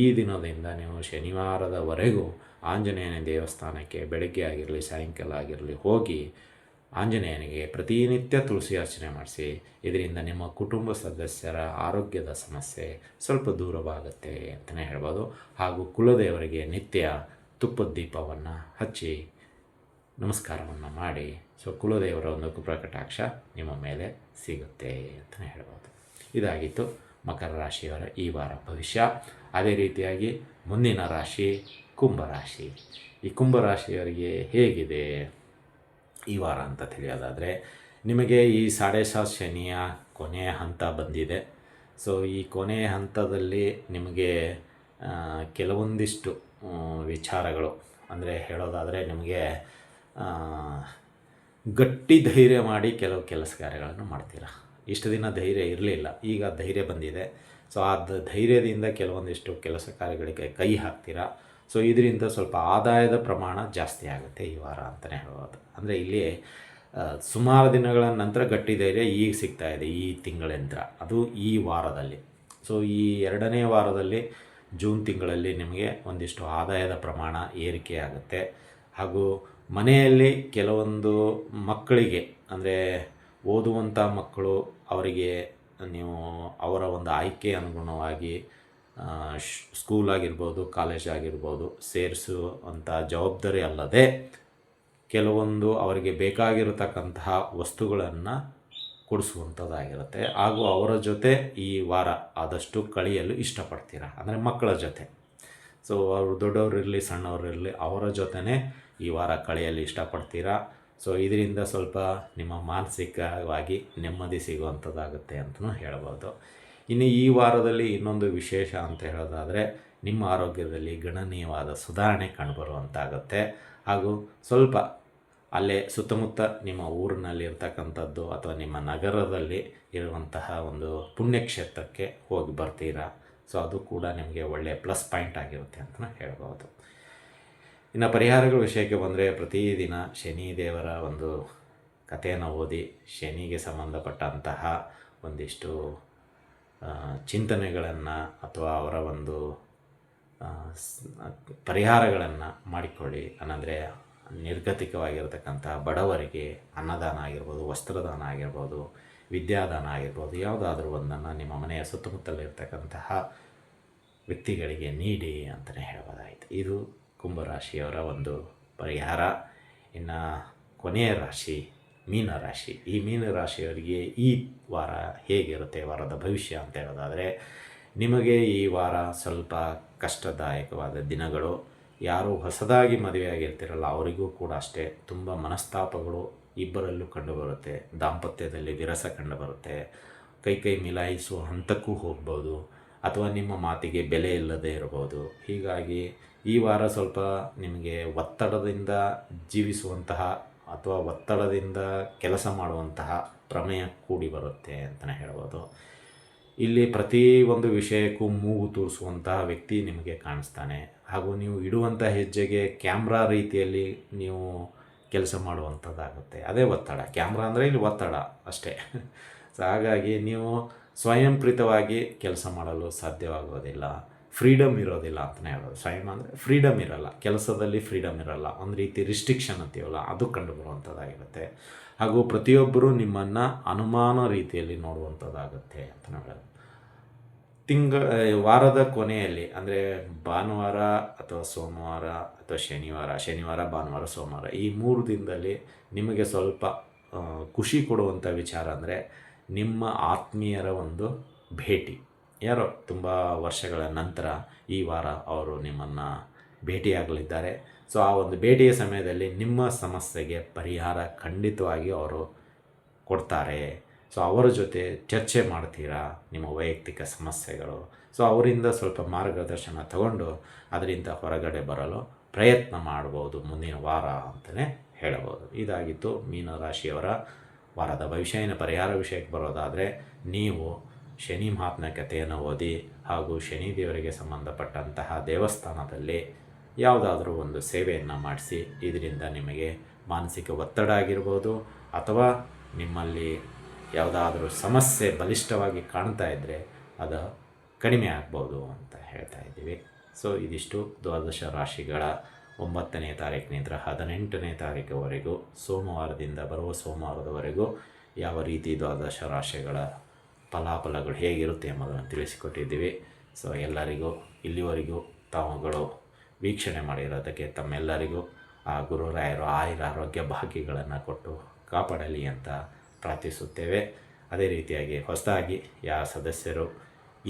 ಈ ದಿನದಿಂದ ನೀವು ಶನಿವಾರದವರೆಗೂ ಆಂಜನೇಯನ ದೇವಸ್ಥಾನಕ್ಕೆ ಬೆಳಗ್ಗೆ ಆಗಿರಲಿ ಸಾಯಂಕಾಲ ಆಗಿರಲಿ ಹೋಗಿ ಆಂಜನೇಯನಿಗೆ ಪ್ರತಿನಿತ್ಯ ತುಳಸಿ ಅರ್ಚನೆ ಮಾಡಿಸಿ. ಇದರಿಂದ ನಿಮ್ಮ ಕುಟುಂಬ ಸದಸ್ಯರ ಆರೋಗ್ಯದ ಸಮಸ್ಯೆ ಸ್ವಲ್ಪ ದೂರವಾಗುತ್ತೆ ಅಂತಲೇ ಹೇಳ್ಬೋದು. ಹಾಗೂ ಕುಲದೇವರಿಗೆ ನಿತ್ಯ ತುಪ್ಪದ ದೀಪವನ್ನು ಹಚ್ಚಿ ನಮಸ್ಕಾರವನ್ನು ಮಾಡಿ. ಸೊ ಕುಲದೇವರ ಒಂದು ಕೃಪಾಕಟಾಕ್ಷ ನಿಮ್ಮ ಮೇಲೆ ಸಿಗುತ್ತೆ ಅಂತಲೇ ಹೇಳ್ಬೋದು. ಇದಾಗಿತ್ತು ಮಕರ ರಾಶಿಯವರ ಈ ವಾರ ಭವಿಷ್ಯ. ಅದೇ ರೀತಿಯಾಗಿ ಮುಂದಿನ ರಾಶಿ ಕುಂಭರಾಶಿ. ಈ ಕುಂಭರಾಶಿಯವರಿಗೆ ಹೇಗಿದೆ ಈ ವಾರ ಅಂತ ತಿಳಿಯೋದಾದರೆ, ನಿಮಗೆ ಈ 7.5 ಶನಿಯ ಕೊನೆಯ ಹಂತ ಬಂದಿದೆ. ಸೊ ಈ ಕೊನೆಯ ಹಂತದಲ್ಲಿ ನಿಮಗೆ ಕೆಲವೊಂದಿಷ್ಟು ವಿಚಾರಗಳು ಅಂದರೆ ಹೇಳೋದಾದರೆ, ನಿಮಗೆ ಗಟ್ಟಿ ಧೈರ್ಯ ಮಾಡಿ ಕೆಲವು ಕೆಲಸ ಕಾರ್ಯಗಳನ್ನು ಮಾಡ್ತೀರಾ. ಇಷ್ಟು ದಿನ ಧೈರ್ಯ ಇರಲಿಲ್ಲ, ಈಗ ಧೈರ್ಯ ಬಂದಿದೆ. ಸೊ ಆ ಧೈರ್ಯದಿಂದ ಕೆಲವೊಂದಿಷ್ಟು ಕೆಲಸ ಕಾರ್ಯಗಳಿಗೆ ಕೈ ಹಾಕ್ತೀರಾ. ಸೊ ಇದರಿಂದ ಸ್ವಲ್ಪ ಆದಾಯದ ಪ್ರಮಾಣ ಜಾಸ್ತಿ ಆಗುತ್ತೆ ಈ ವಾರ ಅಂತಲೇ ಹೇಳ್ಬೋದು. ಅಂದರೆ ಇಲ್ಲಿ ಸುಮಾರು ದಿನಗಳ ನಂತರ ಗಟ್ಟಿ ಧೈರ್ಯ ಈಗ ಸಿಗ್ತಾಯಿದೆ ಈ ತಿಂಗಳಿಂದ, ಅದು ಈ ವಾರದಲ್ಲಿ. ಸೊ ಈ 2ನೇ ವಾರದಲ್ಲಿ ಜೂನ್ ತಿಂಗಳಲ್ಲಿ ನಿಮಗೆ ಒಂದಿಷ್ಟು ಆದಾಯದ ಪ್ರಮಾಣ ಏರಿಕೆ ಆಗುತ್ತೆ. ಹಾಗೂ ಮನೆಯಲ್ಲಿ ಕೆಲವೊಂದು ಮಕ್ಕಳಿಗೆ ಅಂದರೆ ಓದುವಂಥ ಮಕ್ಕಳು, ಅವರಿಗೆ ನೀವು ಅವರ ಒಂದು ಆಯ್ಕೆ ಅನುಗುಣವಾಗಿ ಸ್ಕೂಲ್ ಆಗಿರ್ಬೋದು, ಕಾಲೇಜ್ ಆಗಿರ್ಬೋದು ಸೇರಿಸುವಂಥ ಜವಾಬ್ದಾರಿ ಅಲ್ಲದೆ ಕೆಲವೊಂದು ಅವರಿಗೆ ಬೇಕಾಗಿರತಕ್ಕಂತಹ ವಸ್ತುಗಳನ್ನು ಕೊಡಿಸುವಂಥದ್ದಾಗಿರುತ್ತೆ. ಹಾಗೂ ಅವರ ಜೊತೆ ಈ ವಾರ ಆದಷ್ಟು ಕಳೆಯಲು ಇಷ್ಟಪಡ್ತೀರಾ, ಅಂದರೆ ಮಕ್ಕಳ ಜೊತೆ. ಸೊ ಅವರು ದೊಡ್ಡವರಿರಲಿ ಸಣ್ಣವರಿರಲಿ ಅವರ ಜೊತೆನೇ ಈ ವಾರ ಕಳೆಯಲು ಇಷ್ಟಪಡ್ತೀರಾ. ಸೊ ಇದರಿಂದ ಸ್ವಲ್ಪ ನಿಮ್ಮ ಮಾನಸಿಕವಾಗಿ ನೆಮ್ಮದಿ ಸಿಗುವಂಥದ್ದಾಗುತ್ತೆ ಅಂತಲೂ ಹೇಳ್ಬೋದು. ಇನ್ನು ಈ ವಾರದಲ್ಲಿ ಇನ್ನೊಂದು ವಿಶೇಷ ಅಂತ ಹೇಳೋದಾದರೆ, ನಿಮ್ಮ ಆರೋಗ್ಯದಲ್ಲಿ ಗಣನೀಯವಾದ ಸುಧಾರಣೆ ಕಂಡುಬರುವಂತಾಗುತ್ತೆ. ಹಾಗೂ ಸ್ವಲ್ಪ ಅಲ್ಲೇ ಸುತ್ತಮುತ್ತ ನಿಮ್ಮ ಊರಿನಲ್ಲಿ ಇರ್ತಕ್ಕಂಥದ್ದು ಅಥವಾ ನಿಮ್ಮ ನಗರದಲ್ಲಿ ಇರುವಂತಹ ಒಂದು ಪುಣ್ಯಕ್ಷೇತ್ರಕ್ಕೆ ಹೋಗಿ ಬರ್ತೀರಾ. ಸೊ ಅದು ಕೂಡ ನಿಮಗೆ ಒಳ್ಳೆಯ ಪ್ಲಸ್ ಪಾಯಿಂಟ್ ಆಗಿರುತ್ತೆ ಅಂತಲೂ ಹೇಳ್ಬೋದು. ಇನ್ನು ಪರಿಹಾರಗಳ ವಿಷಯಕ್ಕೆ ಬಂದರೆ, ಪ್ರತಿದಿನ ಶನಿ ದೇವರ ಒಂದು ಕಥೆಯನ್ನು ಓದಿ ಶನಿಗೆ ಸಂಬಂಧಪಟ್ಟಂತಹ ಒಂದಿಷ್ಟು ಚಿಂತನೆಗಳನ್ನು ಅಥವಾ ಅವರ ಒಂದು ಪರಿಹಾರಗಳನ್ನು ಮಾಡಿಕೊಳ್ಳಿ. ಅಂದರೆ ನಿರ್ಗತಿಕವಾಗಿರತಕ್ಕಂಥ ಬಡವರಿಗೆ ಅನ್ನದಾನ ಆಗಿರ್ಬೋದು, ವಸ್ತ್ರದಾನ ಆಗಿರ್ಬೋದು, ವಿದ್ಯಾದಾನ ಆಗಿರ್ಬೋದು, ಯಾವುದಾದ್ರೂ ಒಂದನ್ನು ನಿಮ್ಮ ಮನೆಯ ಸುತ್ತಮುತ್ತಲಿರ್ತಕ್ಕಂತಹ ವ್ಯಕ್ತಿಗಳಿಗೆ ನೀಡಿ ಅಂತಲೇ ಹೇಳ್ಬೋದಾಯಿತು. ಇದು ಕುಂಭರಾಶಿಯವರ ಒಂದು ಪರಿಹಾರ. ಇನ್ನು ಕೊನೆಯ ರಾಶಿ ಮೀನರಾಶಿ. ಈ ಮೀನರಾಶಿಯವರಿಗೆ ಈ ವಾರ ಹೇಗಿರುತ್ತೆ, ವಾರದ ಭವಿಷ್ಯ ಅಂತ ಹೇಳೋದಾದರೆ, ನಿಮಗೆ ಈ ವಾರ ಸ್ವಲ್ಪ ಕಷ್ಟದಾಯಕವಾದ ದಿನಗಳು. ಯಾರು ಹೊಸದಾಗಿ ಮದುವೆಯಾಗಿರ್ತಿರಲ್ಲ ಅವರಿಗೂ ಕೂಡ ಅಷ್ಟೇ ತುಂಬ ಮನಸ್ತಾಪಗಳು ಇಬ್ಬರಲ್ಲೂ ಕಂಡುಬರುತ್ತೆ. ದಾಂಪತ್ಯದಲ್ಲಿ ವಿರಸ ಕಂಡುಬರುತ್ತೆ. ಕೈ ಮಿಲಾಯಿಸುವ ಹಂತಕ್ಕೂ ಹೋಗ್ಬೋದು, ಅಥವಾ ನಿಮ್ಮ ಮಾತಿಗೆ ಬೆಲೆ ಇಲ್ಲದೆ ಇರ್ಬೋದು. ಹೀಗಾಗಿ ಈ ವಾರ ಸ್ವಲ್ಪ ನಿಮಗೆ ಒತ್ತಡದಿಂದ ಜೀವಿಸುವಂತಹ ಅಥವಾ ಒತ್ತಡದಿಂದ ಕೆಲಸ ಮಾಡುವಂತಹ ಪ್ರಮೇಯ ಕೂಡಿ ಬರುತ್ತೆ ಅಂತಲೇ ಹೇಳ್ಬೋದು. ಇಲ್ಲಿ ಪ್ರತಿ ಒಂದು ವಿಷಯಕ್ಕೂ ಮೂಗು ತೂರಿಸುವಂತಹ ವ್ಯಕ್ತಿ ನಿಮಗೆ ಕಾಣಿಸ್ತಾನೆ. ಹಾಗೂ ನೀವು ಇಡುವಂಥ ಹೆಜ್ಜೆಗೆ ಕ್ಯಾಮ್ರಾ ರೀತಿಯಲ್ಲಿ ನೀವು ಕೆಲಸ ಮಾಡುವಂಥದ್ದಾಗುತ್ತೆ. ಅದೇ ಒತ್ತಡ. ಕ್ಯಾಮ್ರಾ ಅಂದರೆ ಇಲ್ಲಿ ಒತ್ತಡ ಅಷ್ಟೇ. ಸೊ ಹಾಗಾಗಿ ನೀವು ಸ್ವಯಂಪ್ರೇರಿತವಾಗಿ ಕೆಲಸ ಮಾಡಲು ಸಾಧ್ಯವಾಗೋದಿಲ್ಲ, ಫ್ರೀಡಮ್ ಇರೋದಿಲ್ಲ ಅಂತಲೇ ಹೇಳೋದು. ಸ್ವಯಂ ಅಂದರೆ ಫ್ರೀಡಮ್ ಇರೋಲ್ಲ, ಕೆಲಸದಲ್ಲಿ ಫ್ರೀಡಮ್ ಇರೋಲ್ಲ, ಒಂದು ರೀತಿ ರಿಸ್ಟ್ರಿಕ್ಷನ್ ಅಂತೀವಲ್ಲ ಅದು ಕಂಡುಬರುವಂಥದ್ದಾಗಿರುತ್ತೆ. ಹಾಗೂ ಪ್ರತಿಯೊಬ್ಬರೂ ನಿಮ್ಮನ್ನು ಅನುಮಾನ ರೀತಿಯಲ್ಲಿ ನೋಡುವಂಥದ್ದಾಗುತ್ತೆ ಅಂತಲೇ ಹೇಳೋದು. ವಾರದ ಕೊನೆಯಲ್ಲಿ ಅಂದರೆ ಭಾನುವಾರ ಅಥವಾ ಸೋಮವಾರ ಅಥವಾ ಶನಿವಾರ ಭಾನುವಾರ ಸೋಮವಾರ ಈ 3 ದಿನದಲ್ಲಿ ನಿಮಗೆ ಸ್ವಲ್ಪ ಖುಷಿ ಕೊಡುವಂಥ ವಿಚಾರ ಅಂದರೆ ನಿಮ್ಮ ಆತ್ಮೀಯರ ಒಂದು ಭೇಟಿ. ಯಾರೋ ತುಂಬ ವರ್ಷಗಳ ನಂತರ ಈ ವಾರ ಅವರು ನಿಮ್ಮನ್ನು ಭೇಟಿಯಾಗಲಿದ್ದಾರೆ. ಸೊ ಆ ಒಂದು ಭೇಟಿಯ ಸಮಯದಲ್ಲಿ ನಿಮ್ಮ ಸಮಸ್ಯೆಗೆ ಪರಿಹಾರ ಖಂಡಿತವಾಗಿ ಅವರು ಕೊಡ್ತಾರೆ. ಸೊ ಅವರ ಜೊತೆ ಚರ್ಚೆ ಮಾಡ್ತೀರಾ ನಿಮ್ಮ ವೈಯಕ್ತಿಕ ಸಮಸ್ಯೆಗಳು. ಸೊ ಅವರಿಂದ ಸ್ವಲ್ಪ ಮಾರ್ಗದರ್ಶನ ತಗೊಂಡು ಅದರಿಂದ ಹೊರಗಡೆ ಬರಲು ಪ್ರಯತ್ನ ಮಾಡ್ಬೋದು ಮುಂದಿನ ವಾರ ಅಂತಲೇ ಹೇಳಬಹುದು. ಇದಾಗಿತ್ತು ಮೀನರಾಶಿಯವರ ವಾರದ ಭವಿಷ್ಯ. ಇನ್ನು ಪರಿಹಾರ ವಿಷಯಕ್ಕೆ ಬರೋದಾದರೆ, ನೀವು ಶನಿ ಮಹಾತ್ಮ ಕಥೆಯನ್ನು ಓದಿ ಹಾಗೂ ಶನಿ ದೇವರಿಗೆ ಸಂಬಂಧಪಟ್ಟಂತಹ ದೇವಸ್ಥಾನದಲ್ಲಿ ಯಾವುದಾದ್ರೂ ಒಂದು ಸೇವೆಯನ್ನು ಮಾಡಿಸಿ. ಇದರಿಂದ ನಿಮಗೆ ಮಾನಸಿಕ ಒತ್ತಡ ಆಗಿರ್ಬೋದು ಅಥವಾ ನಿಮ್ಮಲ್ಲಿ ಯಾವುದಾದ್ರೂ ಸಮಸ್ಯೆ ಬಲಿಷ್ಠವಾಗಿ ಕಾಣ್ತಾ ಇದ್ದರೆ ಅದು ಕಡಿಮೆ ಆಗ್ಬೋದು ಅಂತ ಹೇಳ್ತಾ ಇದ್ದೀವಿ. ಸೊ ಇದಿಷ್ಟು ದ್ವಾದಶ ರಾಶಿಗಳ 9ನೇ ತಾರೀಕಿನಿಂದ 18ನೇ ತಾರೀಕುವರೆಗೂ ಸೋಮವಾರದಿಂದ ಬರುವ ಸೋಮವಾರದವರೆಗೂ ಯಾವ ರೀತಿ ದ್ವಾದಶ ರಾಶಿಗಳ ಫಲಾಫಲಗಳು ಹೇಗಿರುತ್ತೆ ಎಂಬುದನ್ನು ತಿಳಿಸಿಕೊಟ್ಟಿದ್ದೀವಿ. ಸೊ ಎಲ್ಲರಿಗೂ ಇಲ್ಲಿವರೆಗೂ ತಾವುಗಳು ವೀಕ್ಷಣೆ ಮಾಡಿರೋದಕ್ಕೆ ತಮ್ಮೆಲ್ಲರಿಗೂ ಆ ಗುರುರಾಯರು ಆರೋಗ್ಯ ಭಾಗ್ಯಗಳನ್ನು ಕೊಟ್ಟು ಕಾಪಾಡಲಿ ಅಂತ ಪ್ರಾರ್ಥಿಸುತ್ತೇವೆ. ಅದೇ ರೀತಿಯಾಗಿ ಹೊಸದಾಗಿ ಯಾವ ಸದಸ್ಯರು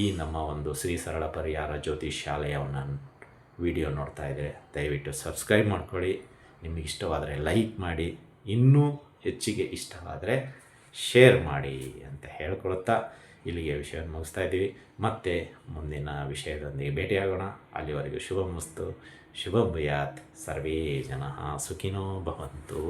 ಈ ನಮ್ಮ ಒಂದು ಶ್ರೀ ಸರಳ ಪರಿಹಾರ ಜ್ಯೋತಿಷ್ ಶಾಲೆಯನ್ನು ವಿಡಿಯೋ ನೋಡ್ತಾ ಇದ್ದರೆ ದಯವಿಟ್ಟು ಸಬ್ಸ್ಕ್ರೈಬ್ ಮಾಡ್ಕೊಳ್ಳಿ. ನಿಮಗೆ ಇಷ್ಟವಾದರೆ ಲೈಕ್ ಮಾಡಿ, ಇನ್ನೂ ಹೆಚ್ಚಿಗೆ ಇಷ್ಟವಾದರೆ ಶೇರ್ ಮಾಡಿ ಅಂತ ಹೇಳ್ಕೊಳ್ತಾ ಇಲ್ಲಿಗೆ ವಿಷಯವನ್ನು ಮುಗಿಸ್ತಾ ಇದ್ದೀವಿ. ಮತ್ತೆ ಮುಂದಿನ ವಿಷಯದೊಂದಿಗೆ ಭೇಟಿಯಾಗೋಣ. ಅಲ್ಲಿವರೆಗೂ ಶುಭಮಸ್ತು, ಶುಭಂ ಭೂಯಾತ್, ಸರ್ವೇ ಜನಃ ಸುಖಿನೋ ಭವಂತು.